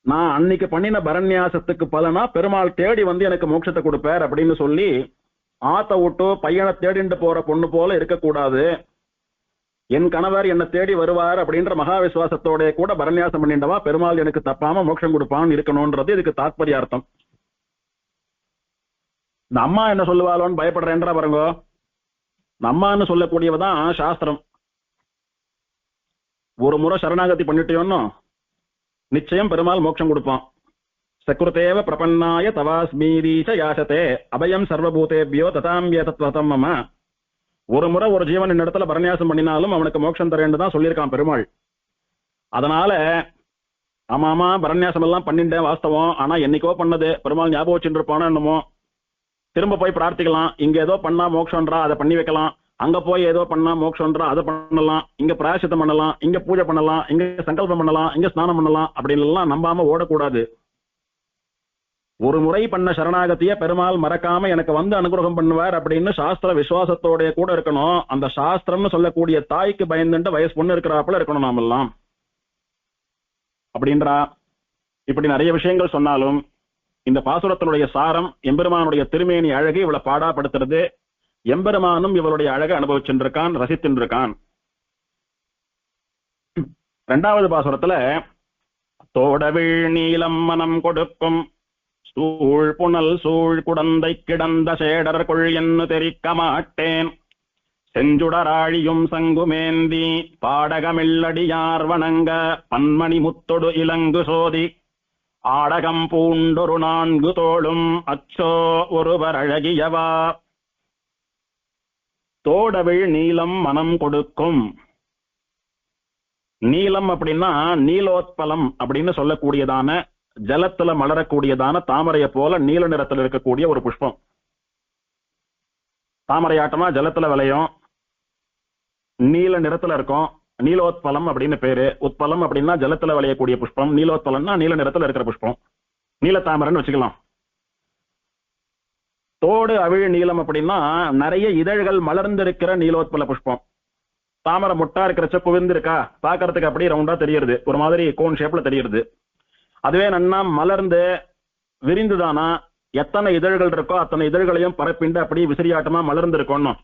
நான் அன்னைக்கு பண்ணின பரநியாசத்துக்கு பலனா பெருமாள் தேடி வந்து எனக்கு மோட்சத்தை கொடுப்பார் அப்படின்னு சொல்லி ஆத்த விட்டு பையனை தேடிண்டு போற பொண்ணு போல இருக்கக்கூடாது. என் கணவர் என்னை தேடி வருவார் அப்படின்ற மகா விசுவாசத்தோட கூட பரநியாசம் பண்ணிண்டவா பெருமாள் எனக்கு தப்பாம மோட்சம் கொடுப்பான்னு இருக்கணும்ன்றது இதுக்கு தாத்பரிய அர்த்தம். இந்த அம்மா என்ன சொல்லுவாளோன்னு பயப்படுறேன்றா பாருங்க. இந்த அம்மான்னு சொல்லக்கூடியவதான் சாஸ்திரம். ஒரு முறை சரணாகதி பண்ணிட்டோம்னு நிச்சயம் பெருமாள் மோட்சம் கொடுப்பான். சக்ருதேவ பிரபன்னாய தவாஸ்மீரீச யாசதே அபயம் சர்வபூதேபியோ ததாம்பிய தத்வதம் மம. ஒரு முறை ஒரு ஜீவன் இந்த இடத்துல பரநியாசம் பண்ணினாலும் அவனுக்கு மோட்சம் தரேன்னு தான் சொல்லியிருக்கான் பெருமாள். அதனால ஆமா பரநியாசம் எல்லாம் பண்ணிட்டேன் வாஸ்தவம், ஆனா என்னைக்கோ பண்ணது பெருமாள் ஞாபகம் வச்சுட்டு இருப்பானோ என்னமோ, திரும்ப போய் பிரார்த்திக்கலாம். இங்க ஏதோ பண்ணா மோட்சம்ன்றா அதை பண்ணி வைக்கலாம், அங்க போய் ஏதோ பண்ணா மோட்சம்ன்றா அதை பண்ணலாம், இங்க பிராயசித்தம் பண்ணலாம், இங்க பூஜை பண்ணலாம், இங்க சங்கல்பம் பண்ணலாம், இங்க ஸ்நானம் பண்ணலாம் அப்படின்னு எல்லாம் நம்பாம ஓடக்கூடாது. ஒரு முறை பண்ண சரணாகத்திய பெருமாள் மறக்காம எனக்கு வந்து அனுகிரகம் பண்ணுவார் அப்படின்னு சாஸ்திர விசுவாசத்தோட கூட இருக்கணும். அந்த சாஸ்திரம்னு சொல்லக்கூடிய தாய்க்கு பயந்துட்டு வயசு பொண்ணு இருக்கிறாப்புல இருக்கணும் நாமெல்லாம் அப்படின்றா. இப்படி நிறைய விஷயங்கள் சொன்னாலும் இந்த பாசுரத்தினுடைய சாரம் எம்பெருமானுடைய திருமேனி அழகை இவளை பாடாப்படுத்துறது. எம்பெருமானும் இவளுடைய அழகை அனுபவிச்சுருக்கான், ரசித்திருக்கான். இரண்டாவது பாசுரத்துல தோடவிழ் நீலம் மனம் கொடுக்கும் சூழ் புனல் சூழ் குடந்தை கிடந்த சேடர் கொள் என்று தெரிக்க மாட்டேன், செஞ்சுடராழியும் சங்குமேந்தி பாடகமில்லடியார் வணங்க பன்மணி முத்தொடு இலங்கு சோதி ஆடகம் பூண்டொரு 4 தோளும் அச்சோ ஒருவர் அழகியவா. தோடவிழ் நீலம் மனம் கொடுக்கும். நீலம் அப்படின்னா நீலோத்பலம் அப்படின்னு சொல்லக்கூடியதான ஜலத்துல மலரக்கூடியதான தாமரைய போல நீல நிறத்தில் இருக்கக்கூடிய ஒரு புஷ்பம். தாமரையாட்டமா ஜலத்துல விளையும், நீல நிறத்துல இருக்கும். நீலோத்பலம் அப்படின்னு பேரு. உத்பலம் அப்படின்னா ஜலத்துல விளையக்கூடிய புஷ்பம், நீலோத்பலம்னா நீல நிறத்துல இருக்கிற புஷ்பம், நீல தாமரைன்னு வச்சுக்கலாம். தோடு அவிழ் நீலம் அப்படின்னா நிறைய இதழ்கள் மலர்ந்திருக்கிற நீலோத்பல புஷ்பம். தாமரை முட்டா இருக்கிறச்ச குவிந்திருக்கா, பாக்குறதுக்கு அப்படியே ரவுண்டா தெரியுது, ஒரு மாதிரி கோன் ஷேப்ல தெரியுது. அதுவே நன்னா மலர்ந்து விரிந்துதானா எத்தனை இதழ்கள் இருக்கோ அத்தனை இதழ்களையும் பரப்பிண்டு அப்படியே விசிறியாட்டமா மலர்ந்து இருக்கணும்.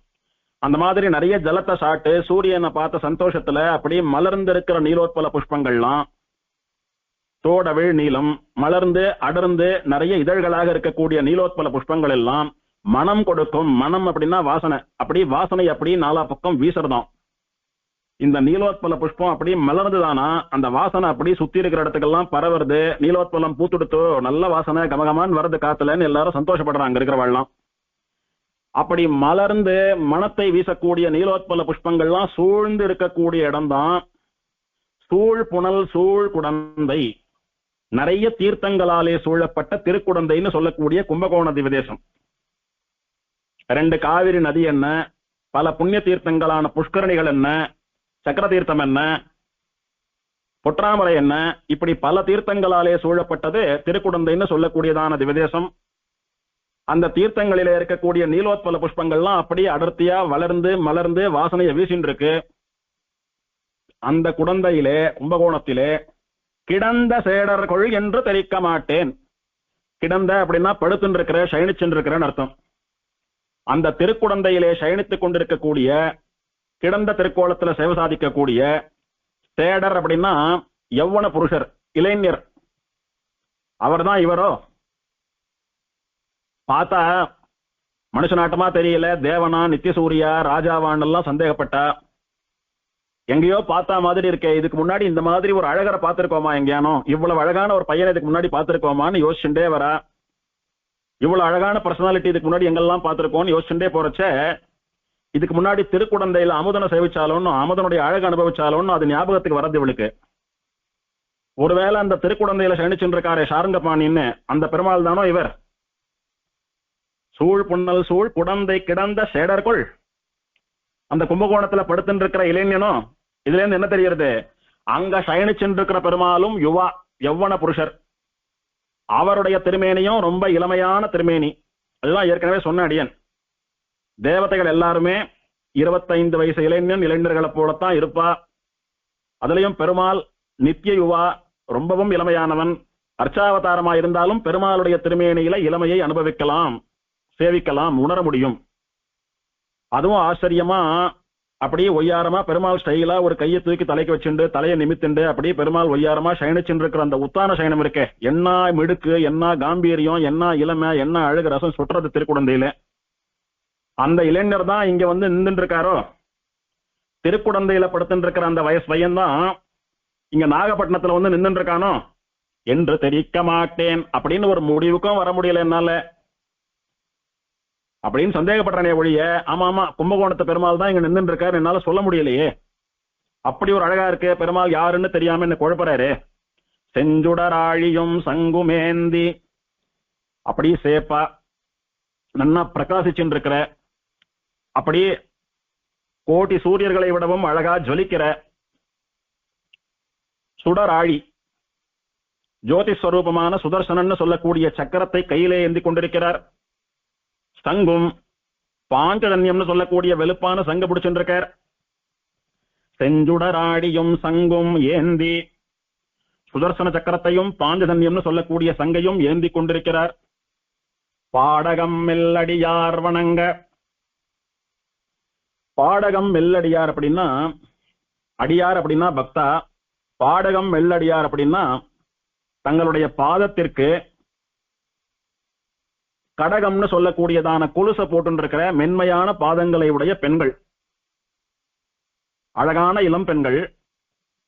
அந்த மாதிரி நிறைய ஜலத்தை சாட்டு சூரியனை பார்த்த சந்தோஷத்துல அப்படியே மலர்ந்திருக்கிற நீலோத்பல புஷ்பங்கள்லாம் தோடவிழ் நீலம் மலர்ந்து அடர்ந்து நிறைய இதழ்களாக இருக்கக்கூடிய நீலோத்பல புஷ்பங்கள் எல்லாம் மனம் கொடுக்கும். மனம் அப்படின்னா வாசனை. அப்படி வாசனை அப்படி நாலா பக்கம் வீசுறதாம். இந்த நீலோத்பல புஷ்பம் அப்படி மலர்ந்துதானா அந்த வாசனை அப்படி சுத்தி இருக்கிற இடத்துக்கெல்லாம் பரவுறது. நீலோத்பலம் பூத்துடுத்தோ நல்ல வாசனை கமகமான்னு வருது காத்துலன்னு எல்லாரும் சந்தோஷப்படுறாங்க இருக்கிறவாள்லாம். அப்படி மலர்ந்து மனத்தை வீசக்கூடிய நீலோத்பல புஷ்பங்கள்லாம் சூழ்ந்து இருக்கக்கூடிய இடம்தான் சூழ் புனல் சூழ் குடந்தை. நிறைய தீர்த்தங்களாலே சூழப்பட்ட திருக்குடந்தைன்னு சொல்லக்கூடிய கும்பகோண திவதேசம். 2 காவிரி நதி என்ன, பல புண்ணிய தீர்த்தங்களான புஷ்கரணிகள் என்ன, சக்கர தீர்த்தம் என்ன, பொற்றாமரை என்ன, இப்படி பல தீர்த்தங்களாலே சூழப்பட்டது திருக்குடந்தைன்னு சொல்லக்கூடியதான திவதேசம். அந்த தீர்த்தங்களிலே இருக்கக்கூடிய நீலோத்பல புஷ்பங்கள்லாம் அப்படியே அடர்த்தியா வளர்ந்து மலர்ந்து வாசனையை வீசின்னு இருக்கு. அந்த குடந்தையிலே கும்பகோணத்திலே கிடந்த சேடர் கொள் என்று தெரிக்க மாட்டேன். கிடந்த அப்படின்னா படுத்துன்னு இருக்கிற சயனிச்சுன்னு இருக்கிறன்னு அர்த்தம். அந்த திருக்குடந்தையிலே சயனித்துக் கொண்டிருக்கக்கூடிய கிடந்த திருக்கோலத்துல சேவை சாதிக்கக்கூடிய சேடர் அப்படின்னா யௌவன புருஷர், இளைஞர். அவர் தான் இவரோ? பார்த்தா மனுஷனாட்டமா தெரியல, தேவனா நித்தியசூரியா ராஜாவான் எல்லாம் சந்தேகப்பட்டா. எங்கேயோ பார்த்தா மாதிரி இருக்கே, இதுக்கு முன்னாடி இந்த மாதிரி ஒரு அழகரை பார்த்திருக்கோமா எங்கேயானோ, இவ்வளவு அழகான ஒரு பையனை இதுக்கு முன்னாடி பார்த்திருக்கோமான்னு யோசிச்சுட்டே வரா. இவ்வளவு அழகான பர்சனாலிட்டி இதுக்கு முன்னாடி எங்கெல்லாம் பார்த்திருக்கோம்னு யோசிச்சுட்டே போறச்ச இதுக்கு முன்னாடி திருக்குடந்தையில அமுதனை சேவிச்சாலும் அமுதனுடைய அழகு அனுபவிச்சாலும் அது ஞாபகத்துக்கு வரது இவளுக்கு. ஒருவேளை அந்த திருக்குடந்தையில சயனிச்சுட்டு இருக்காரே சாரங்கபாணின்னு அந்த பெருமாள் தானோ இவர்? சூழ் புன்னல் சூழ் குடந்தை கிடந்த சேடர்கொள். அந்த கும்பகோணத்துல படுத்துட்டு இருக்கிற இளைஞனும் இதுல இருந்து என்ன தெரிகிறது? அங்க சயனிச்சுட்டு இருக்கிற பெருமாளும் யுவா யௌவன புருஷர். அவருடைய திருமேனியும் ரொம்ப இளமையான திருமேனி. அதுதான் ஏற்கனவே சொன்ன அடியன். தேவதைகள் எல்லாருமே 25 வயசு இளைஞர்களை போலத்தான் இருப்பா. அதுலயும் பெருமாள் நித்திய யுவா, ரொம்பவும் இளமையானவன். அர்ச்சாவதாரமா இருந்தாலும் பெருமாளுடைய திருமேனியில இளமையை அனுபவிக்கலாம், சேவிக்கலாம், உணர முடியும். அதுவும் ஆச்சரியமா அப்படியே ஒய்யாரமா பெருமாள் ஸ்டைலா ஒரு கையை தூக்கி தலைக்கு வச்சுண்டு தலையை நிமித்துண்டு அப்படியே பெருமாள் ஒய்யாரமா சயனிச்சுட்டு இருக்கிற அந்த உத்தான சயனம் இருக்கே, என்ன மிடுக்கு, என்ன காம்பீரியம், என்ன இளமை, என்ன அழகு ரசம் சுற்றுறது திருக்குடந்தையில. அந்த இளைஞர் தான் இங்க வந்து நின்றுட்டு இருக்காரோ, திருக்குடந்தையில படுத்துட்டு இருக்கிற அந்த வயசு பையன் தான் இங்க நாகப்பட்டினத்துல வந்து நின்றுட்டு இருக்கானோ என்று தெரிவிக்க மாட்டேன் அப்படின்னு ஒரு முடிவுக்கும் வர முடியல என்னால அப்படின்னு சந்தேகப்படுறனே ஒழிய, ஆமா ஆமா கும்பகோணத்து பெருமாள் தான் இங்க நின்றுட்டு இருக்காரு என்னால சொல்ல முடியலையே. அப்படி ஒரு அழகா இருக்கு பெருமாள் யாருன்னு தெரியாம என்ன குழப்பறாரு. செஞ்சுடராழியும் சங்குமேந்தி அப்படி சேப்பா நன்னா பிரகாசிச்சுட்டு இருக்கிற, அப்படி கோடி சூரியர்களை விடவும் அழகா ஜொலிக்கிற சுடராழி ஜோதிஸ்வரூபமான சுதர்சனன்னு சொல்லக்கூடிய சக்கரத்தை கையிலே ஏந்தி கொண்டிருக்கிறார். சங்கும் பாஞ்சஜன்யம்னு சொல்லக்கூடிய வெளுப்பான சங்கு பிடிச்சுருக்கார். செஞ்சுடராடியும் சங்கும் ஏந்தி சுதர்சன சக்கரத்தையும் பாஞ்சஜன்யம்னு சொல்லக்கூடிய சங்கையும் ஏந்தி கொண்டிருக்கிறார். பாடகம் மெல்லடியார் வணங்க. பாடகம் மெல்லடியார் அப்படின்னா அடியார் அப்படின்னா பக்தா, பாடகம் மெல்லடியார் அப்படின்னா தங்களுடைய பாதத்திற்கு கடகம்னு சொல்லக்கூடியதான கொலுச போட்டு இருக்கிற மென்மையான பாதங்களை உடைய பெண்கள், அழகான இளம் பெண்கள்.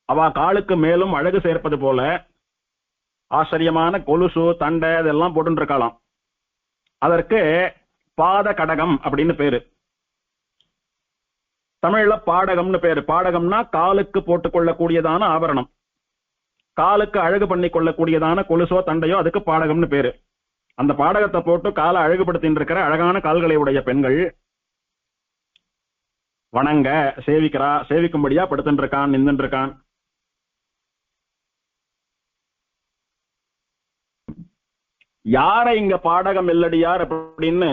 அவ காலுக்கு மேலும் அழகு சேர்ப்பது போல ஆச்சரியமான கொலுசு தண்டை இதெல்லாம் போட்டு இருக்கலாம். அதற்கு பாத கடகம் அப்படின்னு பேரு. தமிழ்ல பாடகம்னு பேரு. பாடகம்னா காலுக்கு போட்டுக் கொள்ளக்கூடியதான ஆபரணம், காலுக்கு அழகு பண்ணி கொள்ளக்கூடியதான கொலுசோ தண்டையோ அதுக்கு பாடகம்னு பேரு. அந்த பாடகத்தை போட்டு காலை அழகுபடுத்தின்னு இருக்கிற அழகான கால்களை உடைய பெண்கள் வணங்க சேவிக்கிறா, சேவிக்கும்படியா படுத்துட்டு இருக்கான், நின்றுட்டு இருக்கான். யாரை இங்க பாடகம் மெல்லடியார் அப்படின்னு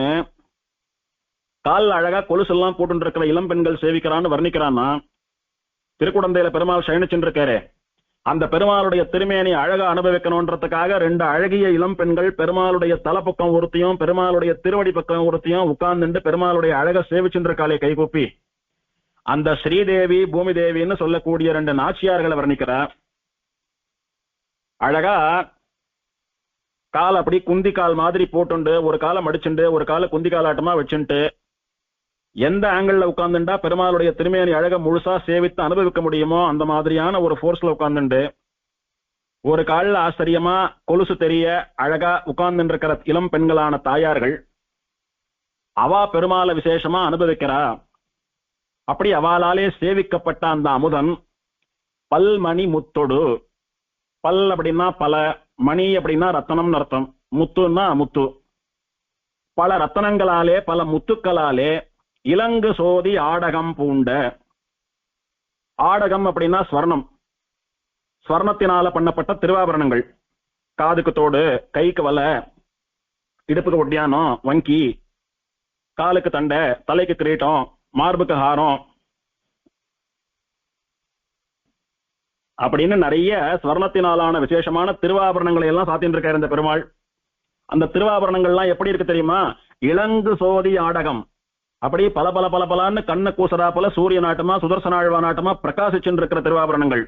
கால் அழகா கொலுசு எல்லாம் போட்டு இருக்கிற இளம் பெண்கள் சேவிக்கிறான்னு வர்ணிக்கிறான்னா, திருக்குடந்தையில பெருமாள் சயனிச்சுட்டு இருக்காரு, அந்த பெருமாளுடைய திருமேனி அழகா அனுபவிக்கணும்ன்றதுக்காக ரெண்டு அழகிய இளம் பெண்கள் பெருமாளுடைய தலைப்பக்கம் ஒருத்தையும் பெருமாளுடைய திருவடி பக்கம் ஒருத்தையும் உட்கார்ந்துட்டு பெருமாளுடைய அழக சேவிச்சுட்டு இருக்காளே கைகூப்பி, அந்த ஸ்ரீதேவி பூமி தேவின்னு சொல்லக்கூடிய ரெண்டு நாச்சியார்களை வர்ணிக்கிறார். அழகா கால் அப்படி குந்தி கால் மாதிரி போட்டுண்டு ஒரு காலை மடிச்சுண்டு ஒரு காலை குந்தி காலாட்டமா வச்சுட்டு எந்த ஆங்கிள் உட்கார்ந்துட்டா பெருமாளுடைய திருமேனி அழக முழுசா சேவித்து அனுபவிக்க முடியுமோ அந்த மாதிரியான ஒரு போர்ஸ்ல உட்கார்ந்துட்டு ஒரு காலில் ஆச்சரியமா கொலுசு தெரிய அழகா உட்கார்ந்து இருக்கிற இளம் பெண்களான தாயார்கள் அவா பெருமாளை விசேஷமா அனுபவிக்கிறா. அப்படி அவளாலே சேவிக்கப்பட்ட அந்த அமுதன் பல்மணி முத்தொடு. பல் அப்படின்னா பல, மணி அப்படின்னா ரத்தனம்னு அர்த்தம், முத்துன்னா முத்து. பல ரத்தனங்களாலே பல முத்துக்களாலே இலங்கு சோதி ஆடகம் பூண்ட. ஆடகம் அப்படின்னா ஸ்வர்ணம், ஸ்வர்ணத்தினால பண்ணப்பட்ட திருவாபரணங்கள். காதுக்கு தோடு, கைக்கு வலை, இடுப்புக்கு ஒட்டியானம், வங்கி, காலுக்கு தண்டை, தலைக்கு கிரீட்டம், மார்புக்கு ஹாரம் அப்படின்னு நிறைய ஸ்வர்ணத்தினாலான விசேஷமான திருவாபரணங்களை எல்லாம் சாத்தின்னு இருக்காரு இந்த பெருமாள். அந்த திருவாபரணங்கள்லாம் எப்படி இருக்கு தெரியுமா? இலங்கு சோதி ஆடகம். அப்படி பல பல பல பலான்னு கண்ண கூசரா போல சூரிய நாட்டமா சுதர்சனாழ்வா நாட்டமா பிரகாசிச்சுட்டு இருக்கிற திருவாபரணங்கள்.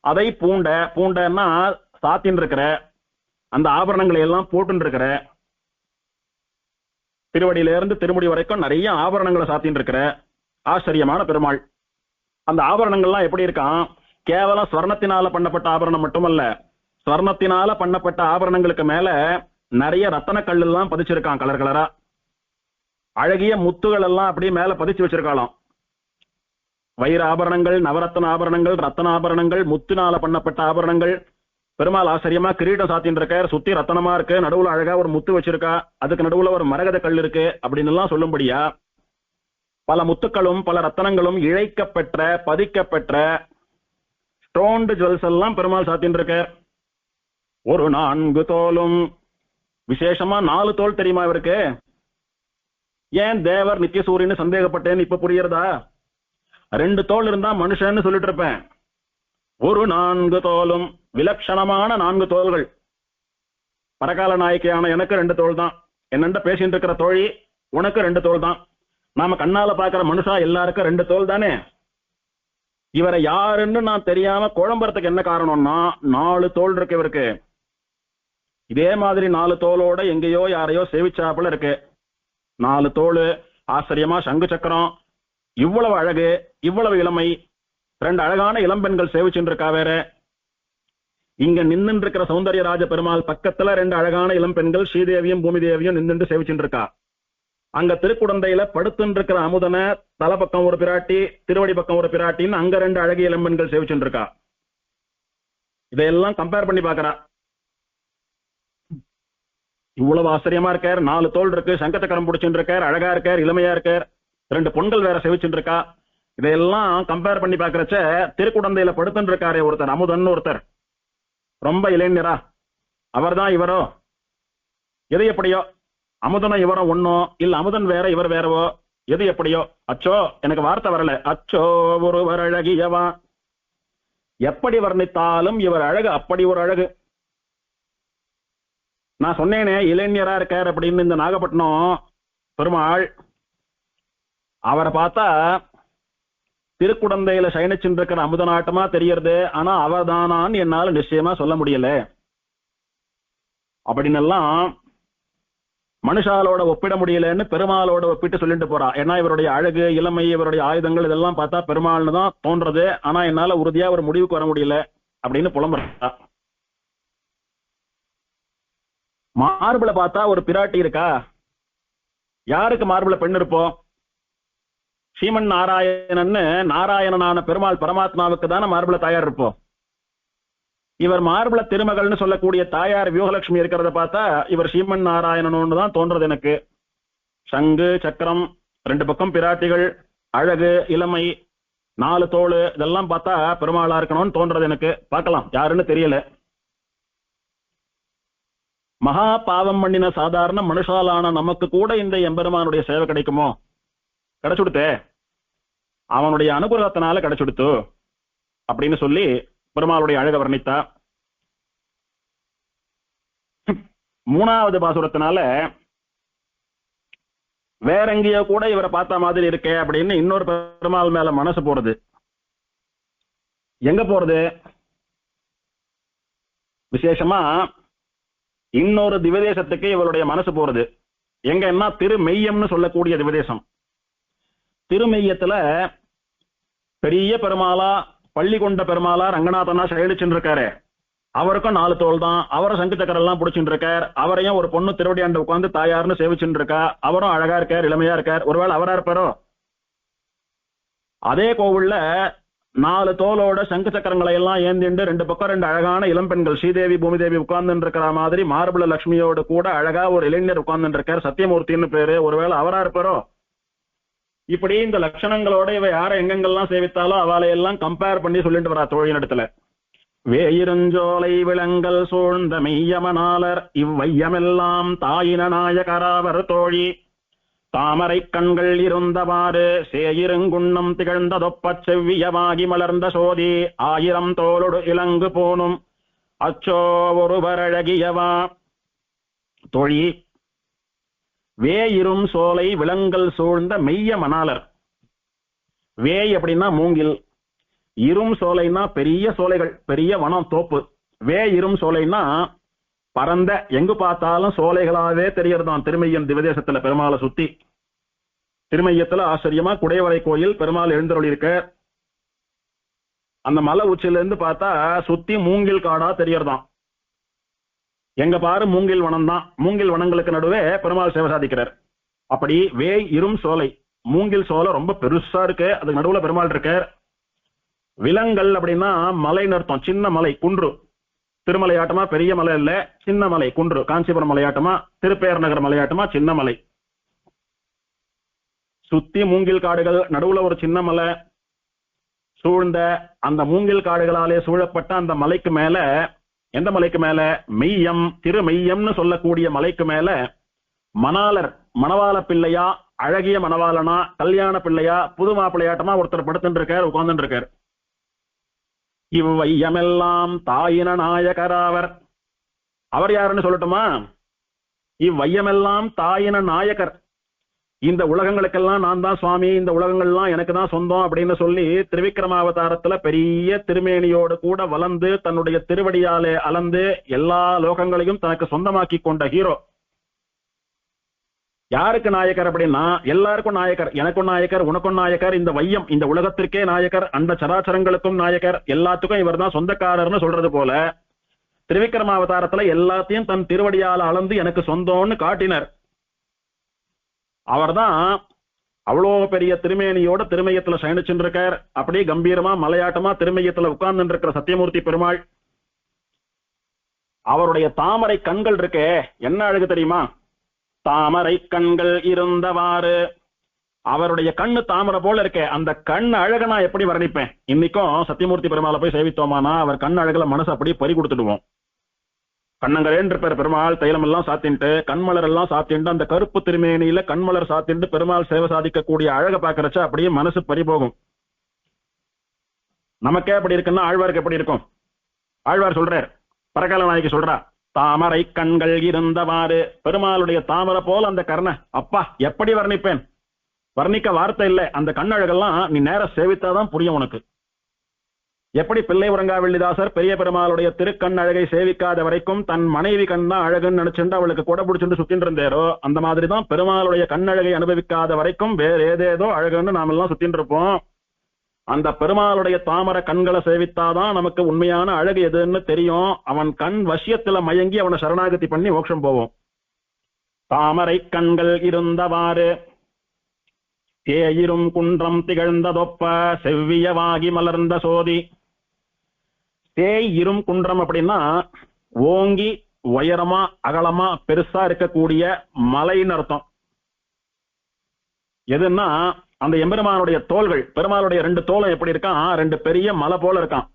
அதை பூண்ட, பூண்டன்னா சாத்தின் இருக்கிற அந்த ஆபரணங்களை எல்லாம் போட்டு இருக்கிற, திருவடியில இருந்து திருமுடி வரைக்கும் நிறைய ஆபரணங்களை சாத்தின் இருக்கிற ஆச்சரியமான பெருமாள். அந்த ஆபரணங்கள்லாம் எப்படி இருக்கான்? கேவலம் ஸ்வர்ணத்தினால பண்ணப்பட்ட ஆபரணம் மட்டுமல்ல, ஸ்வர்ணத்தினால பண்ணப்பட்ட ஆபரணங்களுக்கு மேல நிறைய ரத்தன கல் எல்லாம் பதிச்சிருக்கான் கலர் கலரா. அழகிய முத்துகள் எல்லாம் அப்படியே மேல பதிச்சு வச்சிருக்காளாம். வைர ஆபரணங்கள், நவரத்ன ஆபரணங்கள், ரத்தன ஆபரணங்கள், முத்தினால பண்ணப்பட்ட ஆபரணங்கள். பெருமாள் ஆச்சரியமா கிரீடம் சாத்தின்னு இருக்கார், சுத்தி ரத்தனமா இருக்கு, நடுவுல அழகா ஒரு முத்து வச்சிருக்கா, அதுக்கு நடுவுல ஒரு மரகத கல் இருக்கு அப்படின்னு எல்லாம் சொல்லும்படியா பல முத்துக்களும் பல ரத்தனங்களும் இழைக்கப்பெற்ற பதிக்கப்பெற்ற ஸ்டோன்டு ஜுவல்ஸ் எல்லாம் பெருமாள் சாத்தின்னு இருக்கார். ஒரு 4 தோலும், விசேஷமா 4 தோல் தெரியுமா இவருக்கு? ஏன் தேவர் நித்தியசூரியன்னு சந்தேகப்பட்டேன்னு இப்ப புரியுறதா? 2 தோல் இருந்தா மனுஷன்னு சொல்லிட்டு இருப்பேன். ஒரு 4 தோலும், விலட்சணமான 4 தோள்கள். பரகால நாயக்கியான எனக்கு 2 தோள் தான், என்னண்ட பேசிட்டு இருக்கிற தோழி உனக்கு 2 தோள் தான், நாம கண்ணால பாக்குற மனுஷா எல்லாருக்கும் 2 தோள் தானே. இவரை யாருன்னு நான் தெரியாம குழம்புறதுக்கு என்ன காரணம்னா 4 தோள் இருக்கு இவருக்கு. இதே மாதிரி 4 தோளோட எங்கேயோ யாரையோ சேவிச்சாப்புல இருக்கு. 4 தோள், ஆச்சரியமா சங்கு சக்கரம், இவ்வளவு அழகு, இவ்வளவு இளமை, 2 அழகான இளம்பெண்கள் சேவிச்சுட்டு இருக்கா வேற. இங்க நின்று இருக்கிற சௌந்தர்யராஜ பெருமாள் பக்கத்துல 2 அழகான இளம்பெண்கள் ஸ்ரீதேவியும் பூமி தேவியும் நின்று சேவிச்சுட்டு இருக்கா. அங்க திருக்குடந்தையில படுத்துட்டு இருக்கிற அமுதன தலை பக்கம் ஒரு பிராட்டி, திருவடி பக்கம் ஒரு பிராட்டின்னு அங்க 2 அழகிய இளம்பெண்கள் சேவிச்சுட்டு இருக்கா. இதையெல்லாம் கம்பேர் பண்ணி பாக்குறா. இவ்வளவு ஆச்சரியமா இருக்கார், 4 தோள் இருக்கு, சங்க சக்கரம் பிடிச்சுட்டு இருக்கார், அழகா இருக்கார், இளமையா இருக்கார், 2 பொண்கள் வேற சேவிச்சுட்டு இருக்கா. இதையெல்லாம் கம்பேர் பண்ணி பாக்குறச்ச திருக்குடந்தையில படுத்துட்டு இருக்காரே ஒருத்தர், அமுதன் ஒருத்தர், ரொம்ப இளைஞரா, அவர் தான் இவரோ? எது எப்படியோ, அமுதனும் இவரும் ஒன்னோ, இல்ல அமுதன் வேற இவர் வேறவோ, எது எப்படியோ. அச்சோ எனக்கு வார்த்தை வரல. அச்சோ ஒருவர் அழகியவா, எப்படி வர்ணித்தாலும் இவர் அழகு அப்படி ஒரு அழகு. நான் சொன்னேனே இளைஞரா இருக்கார் அப்படின்னு, இந்த நாகப்பட்டினம் பெருமாள் அவரை பார்த்தா திருக்குடந்தையில சயனிச்சுட்டு இருக்கிற அமுதநாட்டமா தெரியறது. ஆனா அவர் தானான்னு என்னால நிச்சயமா சொல்ல முடியல அப்படின்னு எல்லாம் மனுஷாலோட ஒப்பிட முடியலன்னு பெருமாளோட ஒப்பிட்டு சொல்லிட்டு போறா. ஏன்னா இவருடைய அழகு, இளமை, இவருடைய ஆயுதங்கள் இதெல்லாம் பார்த்தா பெருமாள்னு தான் தோன்றது. ஆனா என்னால உறுதியா ஒரு முடிவுக்கு வர முடியல அப்படின்னு புலம்புறா. மார்புல பார்த்தா ஒரு பிராட்டி இருக்கா. யாருக்கு மார்புல பெண் இருப்போம்? ஸ்ரீமன் நாராயணன்னு நாராயணனான பெருமாள் பரமாத்மாவுக்கு தானே மார்புல தாயார் இருப்போம். இவர் மார்புல திருமகள்னு சொல்லக்கூடிய தாயார் வியூகலட்சுமி இருக்கிறத பார்த்தா இவர் ஸ்ரீமன் நாராயணனோன்னு தான் தோன்றது எனக்கு. சங்கு சக்கரம், 2 பக்கம் பிராட்டிகள், அழகு, இளமை, 4 தோள், இதெல்லாம் பார்த்தா பெருமாளா இருக்கணும்னு தோன்றது எனக்கு. பார்க்கலாம், யாருன்னு தெரியல. மகா பாவம் பண்ணின சாதாரண மனுஷாலான நமக்கு கூட இந்த எம்பெருமானுடைய சேவை கிடைக்குமோ? கிடைச்சுடுத்தே, அவனுடைய அனுகிரகத்தினால கிடைச்சுடுத்து அப்படின்னு சொல்லி பெருமாளுடைய அழக வர்ணித்தா. 3வது பாசுரத்தினால வேற எங்கேயோ கூட இவரை பார்த்த மாதிரி இருக்கே அப்படின்னு இன்னொரு பெருமாள் மேல மனசு போறது. எங்க போறது? விசேஷமா இன்னொரு திவதேசத்துக்கு இவருடைய மனசு போறது. எங்கன்னா திருமெய்யம்னு சொல்லக்கூடிய திவதேசம். திருமெய்யத்துல பெரிய பெருமாளா, பள்ளி கொண்ட பெருமாளா ரங்கநாதனா செயலிச்சுட்டு இருக்காரு. அவருக்கும் 4 தோள் தான். அவரும் சங்கு சக்கரம் எல்லாம் பிடிச்சுட்டு இருக்கார். அவரையும் ஒரு பொண்ணு திருவடியாண்டு உட்கார்ந்து தாயார்னு சேவிச்சுட்டு இருக்கா. அவரும் அழகா இருக்கார், இளமையா இருக்கார். ஒருவேளை அவரா இருப்பாரோ? அதே கோவில்ல 4 தோளோட சங்கு சக்கரங்களை எல்லாம் ஏந்திண்டு 2 பக்கம் 2 அழகான இளம்பெண்கள் ஸ்ரீதேவி பூமிதேவி உட்கார்ந்து இருக்கிற மாதிரி மார்புல லட்சுமியோடு கூட அழகா ஒரு இளைஞர் உட்கார்ந்து இருக்கார், சத்தியமூர்த்தின்னு பேரு. ஒருவேளை அவரா இருப்பாரோ? இப்படி இந்த லட்சணங்களோட இவ யாரை எங்கெங்கெல்லாம் சேவித்தாலோ அவளையெல்லாம் கம்பேர் பண்ணி சொல்லிட்டு வரா தோழியின் இடத்துல. வேயிருஞ்சோலை விலங்கல் சூழ்ந்த மெய்யமனாலர் இவ்வையமெல்லாம் தாயின நாயகராவர் தோழி தாமரை கண்கள் இருந்தவாறு சேயிருங்குண்ணம் திகழ்ந்ததொப்பச் செவ்வியமாகி மலர்ந்த சோதி 1000 தோளொடு இலங்கு போனும் அச்சோ ஒருவரழகியவா. தோழி, வேயிரும் சோலை விலங்கல் சூழ்ந்த மெய்ய மணாலர். வேய் அப்படின்னா மூங்கில், இரும் சோலைன்னா பெரிய சோலைகள், பெரிய வனம், தோப்பு. இரும் சோலைன்னா பரந்த, எங்கு பார்த்தாலும் சோலைகளாவே தெரியறதான் திருமையம் திவதேசத்துல பெருமாளை சுத்தி. திருமையத்துல ஆச்சரியமா குடைவரை கோயில் பெருமாள் எழுந்தருளி இருக்க. அந்த மலை உச்சில இருந்து பார்த்தா சுத்தி மூங்கில் காடா தெரியறதான். எங்க பாரு மூங்கில் வனம் தான். மூங்கில் வனங்களுக்கு நடுவே பெருமாள் சேவை சாதிக்கிறார். அப்படி இரும் சோலை, மூங்கில் சோலை ரொம்ப பெருசா இருக்கு, அதுக்கு நடுவுல பெருமாள் இருக்கார். விலங்கல் அப்படின்னா மலைன்னு அர்த்தம், சின்ன மலை, குன்று. திருமலையாட்டமா பெரிய மலை இல்ல, சின்ன மலை, குன்று. காஞ்சிபுரம் மலையாட்டமா, திருப்பேர் நகர் மலையாட்டமா சின்ன மலை. சுத்தி மூங்கில் காடுகள், நடுவுல ஒரு சின்ன மலை சூழ்ந்த அந்த மூங்கில் காடுகளாலே சூழப்பட்ட அந்த மலைக்கு மேல, எந்த மலைக்கு மேல? மெய்யம், திருமெய்யம்னு சொல்லக்கூடிய மலைக்கு மேல மணாலர், மணவாள பிள்ளையா, அழகிய மணவாளனா, கல்யாண பிள்ளையா, புது மாப்பிள்ளையாட்டமா ஒருத்தர் படுத்துட்டு இருக்கார், உட்கார்ந்துட்டு இருக்கார். இவ்வையமெல்லாம் தாயின நாயகராவர். அவர் யாருன்னு சொல்லட்டுமா? இவ்வையமெல்லாம் தாயின நாயகர். இந்த உலகங்களுக்கெல்லாம் நான் தான் சுவாமி, இந்த உலகங்கள்லாம் எனக்கு தான் சொந்தம் அப்படின்னு சொல்லி திருவிக்கிரமாவதாரத்துல பெரிய திருமேனியோடு கூட வளர்ந்து தன்னுடைய திருவடியாலே அளந்து எல்லா லோகங்களையும் தனக்கு சொந்தமாக்கி கொண்ட ஹீரோ. யாருக்கு நாயகர் அப்படின்னா எல்லாருக்கும் நாயகர். எனக்கும் நாயகர், உனக்கும் நாயகர், இந்த வையம் இந்த உலகத்திற்கே நாயகர், அந்த சராச்சரங்களுக்கும் நாயகர், எல்லாத்துக்கும் இவர் தான் சொந்தக்காரர்னு சொல்றது போல திருவிக்கிரமாவதாரத்துல எல்லாத்தையும் தன் திருவடியால அளந்து எனக்கு சொந்தம்னு காட்டினர். அவர்தான் அவ்வளோ பெரிய திருமேனியோட திருமயத்துல சயனிச்சுட்டு இருக்கார். அப்படியே கம்பீரமா மலையாட்டமா திருமயத்துல உட்கார்ந்து இருக்கிற சத்தியமூர்த்தி பெருமாள். அவருடைய தாமரை கண்கள் இருக்கே, என்ன அழகு தெரியுமா? தாமரை கண்கள் இருந்தவாறு. அவருடைய கண்ணு தாமரை போல இருக்கே, அந்த கண் அழக நான் எப்படி வர்ணிப்பேன்? இன்னைக்கும் சத்தியமூர்த்தி பெருமாளை போய் சேவித்தோமானா அவர் கண் அழகுல மனசு அப்படியே பறி கொடுத்துடுவோம். கண்ணங்கரேன்று இருப்பார் பெருமாள், தைலம் எல்லாம் சாத்தின்ட்டு கண்மலர் எல்லாம் சாத்தின்ட்டு அந்த கருப்பு திருமேனியில கண்மலர் சாத்தின்ட்டு பெருமாள் சேவை சாதிக்கக்கூடிய அழக பாக்குறச்ச அப்படியே மனசு பறி போகும். நமக்கே அப்படி இருக்குன்னா ஆழ்வாருக்கு எப்படி இருக்கும்? ஆழ்வார் சொல்றார், பரகால நாயகி சொல்றா, தாமரை கண்கள் இருந்தவாறு. பெருமாளுடைய தாமரை போல அந்த கர்ண, அப்பா எப்படி வர்ணிப்பேன்? வர்ணிக்க வார்த்தை இல்லை. அந்த கண்ணழகெல்லாம் நீ நேர சேவித்தாதான் புரியும் உனக்கு. எப்படி பிள்ளை உறங்காவெள்ளிதாசர் பெரிய பெருமாளுடைய திருக்கண் அழகை சேவிக்காத வரைக்கும் தன் மனைவி கண்ணா அழகுன்னு நினைச்சுட்டு அவளுக்கு கொடை பிடிச்சுட்டு சுத்தின்னு இருந்தேரோ, அந்த மாதிரிதான் பெருமாளுடைய கண்ணழகை அனுபவிக்காத வரைக்கும் வேற ஏதேதோ அழகுன்னு நாம எல்லாம் சுத்தின்னு இருப்போம். அந்த பெருமாளுடைய தாமரை கண்களை சேவித்தாதான் நமக்கு உண்மையான அழகு எதுன்னு தெரியும். அவன் கண் வசியத்துல மயங்கி அவனை சரணாகதி பண்ணி மோட்சம் போவோம். தாமரை கண்கள் இருந்தவாறு தேயிரும் குன்றம் திகழ்ந்ததொப்ப செவ்வியவாகி மலர்ந்த சோதி. தேய் இரும் குன்றம் அப்படின்னா ஓங்கி உயரமா அகலமா பெருசா இருக்கக்கூடிய மலைன்னு அர்த்தம். எதுன்னா அந்த எம்பெருமானுடைய தோள்கள், பெருமாளுடைய ரெண்டு தோளும் எப்படி இருக்கான்? ரெண்டு பெரிய மலை போல இருக்கான்.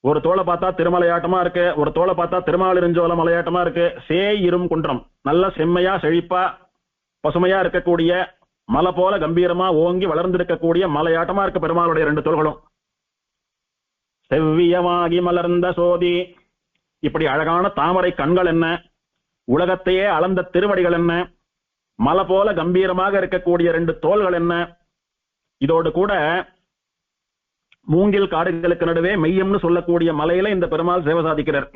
ஒரு தோலை பார்த்தா திருமலையாட்டமா இருக்கு, ஒரு தோலை பார்த்தா திருமாலிருஞ்சோல மலையாட்டமா இருக்கு. சேய் இரும் குன்றம், நல்ல செம்மையா செழிப்பா பசுமையா இருக்கக்கூடிய மலை போல கம்பீரமா ஓங்கி வளர்ந்திருக்கக்கூடிய மலையாட்டமா இருக்கு பெருமாளுடைய ரெண்டு தோள்களும். செவ்வியமாகி மலர்ந்த சோதி. இப்படி அழகான தாமரை கண்கள் என்ன, உலகத்தையே அளந்த திருவடிகள் என்ன, மலை போல கம்பீரமாக இருக்கக்கூடிய ரெண்டு தோள்கள் என்ன, இதோடு கூட மூங்கில் காடுகளுக்கு நடுவே மெய்யம்னு சொல்லக்கூடிய மலையில இந்த பெருமாள் சேவை சாதிக்கிறார்.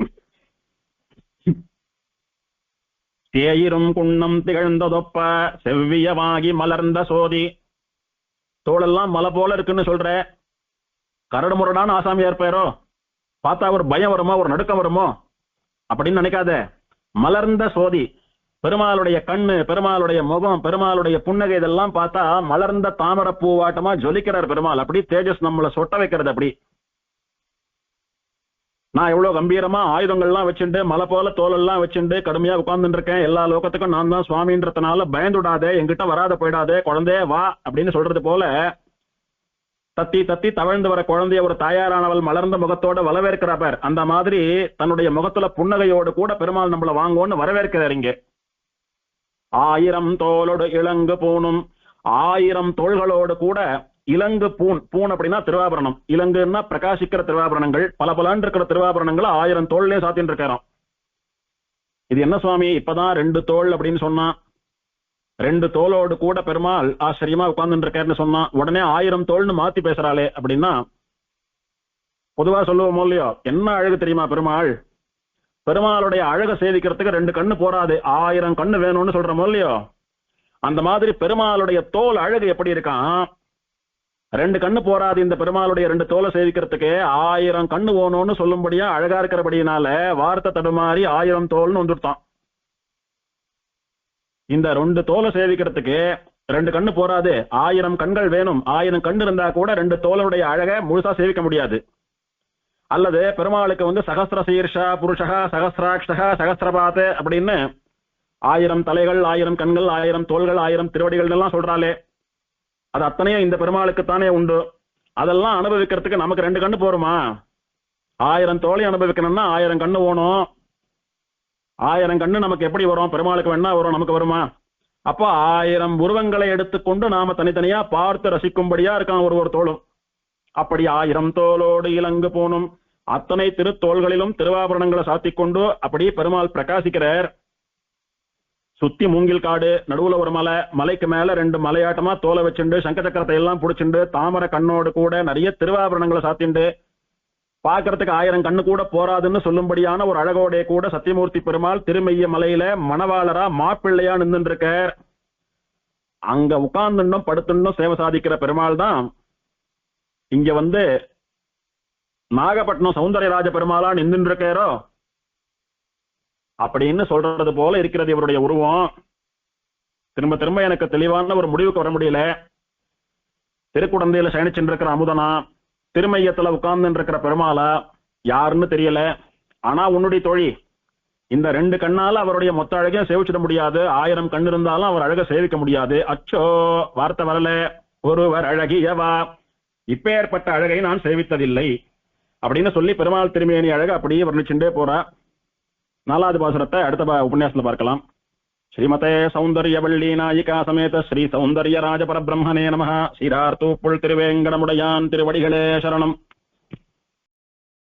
தேயிரும் குன்னம் திகழ்ந்ததொப்ப செவ்வியவாகி மலர்ந்த சோதி. தோளெல்லாம் மலை போல இருக்குன்னு சொல்ற, கரடு முரடான ஆசாமியா இருப்பாரோ, பார்த்தா ஒரு பயம் வருமோ, ஒரு நடுக்கம் வருமோ அப்படின்னு நினைக்காத. மலர்ந்த சோதி, பெருமாளுடைய கண்ணு, பெருமாளுடைய முகம், பெருமாளுடைய புன்னகை இதெல்லாம் பார்த்தா மலர்ந்த தாமரை பூவாட்டமா ஜொலிக்கிறார் பெருமாள். அப்படி தேஜஸ் நம்மளை சொட்ட வைக்கிறது. அப்படி நான் எவ்வளவு கம்பீரமா ஆயுதங்கள்லாம் வச்சுட்டு மலை போல தோலெல்லாம் வச்சுட்டு கடுமையா உட்கார்ந்துட்டு இருக்கேன், எல்லா லோகத்துக்கும் நான் தான் சுவாமின்றதுனால பயந்துடாதே, எங்கிட்ட வராத போயிடாதே, குழந்தைய வா அப்படின்னு சொல்றது போல தத்தி தத்தி தவழ்ந்து வர குழந்தைய ஒரு தாயாரானவள் மலர்ந்த முகத்தோட வரவேற்கிறார். அந்த மாதிரி தன்னுடைய முகத்துல புன்னகையோடு கூட பெருமாள் நம்மள வாங்குவோன்னு வரவேற்கிறார். இங்கே ஆயிரம் தோளோடு இலங்கு பூணும், ஆயிரம் தோள்களோடு கூட இலங்கு பூண். பூண் அப்படின்னா திருவாபரணம், இலங்குன்னா பிரகாசிக்கிற திருவாபரணங்கள், பல பலன் இருக்கிற திருவாபரணங்கள் 1000 தோள்லயே சாத்தின்னு இருக்காராம். இது என்ன சுவாமி இப்பதான் 2 தோள் அப்படின்னு சொன்னா, 2 தோளோடு கூட பெருமாள் ஆச்சரியமா உட்கார்ந்து இருக்காருன்னு சொன்னா உடனே 1000 தோள்னு மாத்தி பேசுறாளே அப்படின்னா, பொதுவா சொல்லுவோமோ இல்லையோ, என்ன அழகு தெரியுமா பெருமாள்? பெருமாளுடைய அழக சேவிக்கிறதுக்கு 2 கண்ணு போராது, 1000 கண்ணு வேணும்னு சொல்றோமோ இல்லையோ, அந்த மாதிரி பெருமாளுடைய தோல் அழகு எப்படி இருக்கான்? 2 கண்ணு போராது இந்த பெருமாளுடைய 2 தோலை சேவிக்கிறதுக்கு, 1000 கண்ணு வேணும்னு சொல்லும்படியா அழகா இருக்கிறபடினால வார்த்தை தடுமாறி 1000 தோல்னு வந்துட்டான். இந்த 2 தோலை சேவிக்கிறதுக்கு 2 கண்ணு போராது, 1000 கண்கள் வேணும். 1000 கண்ணு இருந்தா கூட 2 தோளுடைய அழக முழுசா சேவிக்க முடியாது. அல்லது பெருமாளுக்கு சகஸ்ர சீர்ஷா புருஷா சகஸ்ராட்சா சகஸ்ரபாத் அப்படின்னு 1000 தலைகள், 1000 கண்கள், 1000 தோள்கள், 1000 திருவடிகள் எல்லாம் சொல்றாளே, அது அத்தனையும் இந்த பெருமாளுக்குத்தானே உண்டு. அதெல்லாம் அனுபவிக்கிறதுக்கு நமக்கு 2 கண்ணு போருமா? 1000 தோலை அனுபவிக்கணும்னா 1000 கண்ணு வேணும். 1000 கண்ணு நமக்கு எப்படி வரும்? பெருமாளுக்கு வேணா வரும், நமக்கு வருமா? அப்போ 1000 உருவங்களை எடுத்துக்கொண்டு நாம தனித்தனியா பார்த்து ரசிக்கும்படியா இருக்கான் ஒரு தோளும். அப்படி 1000 தோளோடு இலங்கு போனும், அத்தனை திருத்தோள்களிலும் திருவாபரணங்களை சாத்திக் கொண்டு அப்படியே பெருமாள் பிரகாசிக்கிறார். சுத்தி மூங்கில் காடு, நடுவுல ஒரு மலை, மலைக்கு மேல 2 மலையாட்டமா தோலை வச்சுண்டு சங்க சக்கரத்தை எல்லாம் புடிச்சுண்டு தாமரை கண்ணோடு கூட நிறைய திருவாபரணங்களை சாத்திண்டு பாக்குறதுக்கு 1000 கண்ணு கூட போராதுன்னு சொல்லும்படியான ஒரு அழகோடைய கூட சத்தியமூர்த்தி பெருமாள் திருமெய்ய மலையில மணவாளரா மாப்பிள்ளையா நின்று இருக்க. அங்க உட்கார்ந்துண்டும் படுத்துண்டும் சேவை சாதிக்கிற பெருமாள் தான் இங்க வந்து நாகப்பட்டினம் சௌந்தரராஜ பெருமாளா நின்று இருக்காரோ அப்படின்னு சொல்றது போல இருக்கிறது இவருடைய உருவம். திரும்ப திரும்ப எனக்கு தெளிவான ஒரு முடிவுக்கு வர முடியல. திருக்குடந்தையில சயனிச்சுட்டு இருக்கிற அமுதனா, திருமையத்துல உட்கார்ந்து இருக்கிற பெருமாளா, யாருன்னு தெரியல. ஆனா உன்னுடைய தோழி இந்த 2 கண்ணால அவருடைய மொத்த அழகையும் சேவிச்சிட முடியாது. 1000 கண் இருந்தாலும் அவர் அழகை சேவிக்க முடியாது. அச்சோ, வார்த்தை வரல. ஒருவர் அழகியவா, இப்பேற்பட்ட அழகை நான் சேவித்ததில்லை அப்படின்னு சொல்லி பெருமாள் திருமேனி அழக அப்படியே வர்ணிச்சுட்டே போறா. 4வது பாசுரத்தை அடுத்த உபன்யாசத்துல பார்க்கலாம். ஸ்ரீமதே சௌந்தர்யவள்ளி நாயிகா சமேத ஸ்ரீ சௌந்தர்ய ராஜ பரபிரம்மனே நமஹ. சீரார்த்தூப்புள் திருவேங்கடமுடையான் திருவடிகளே சரணம்.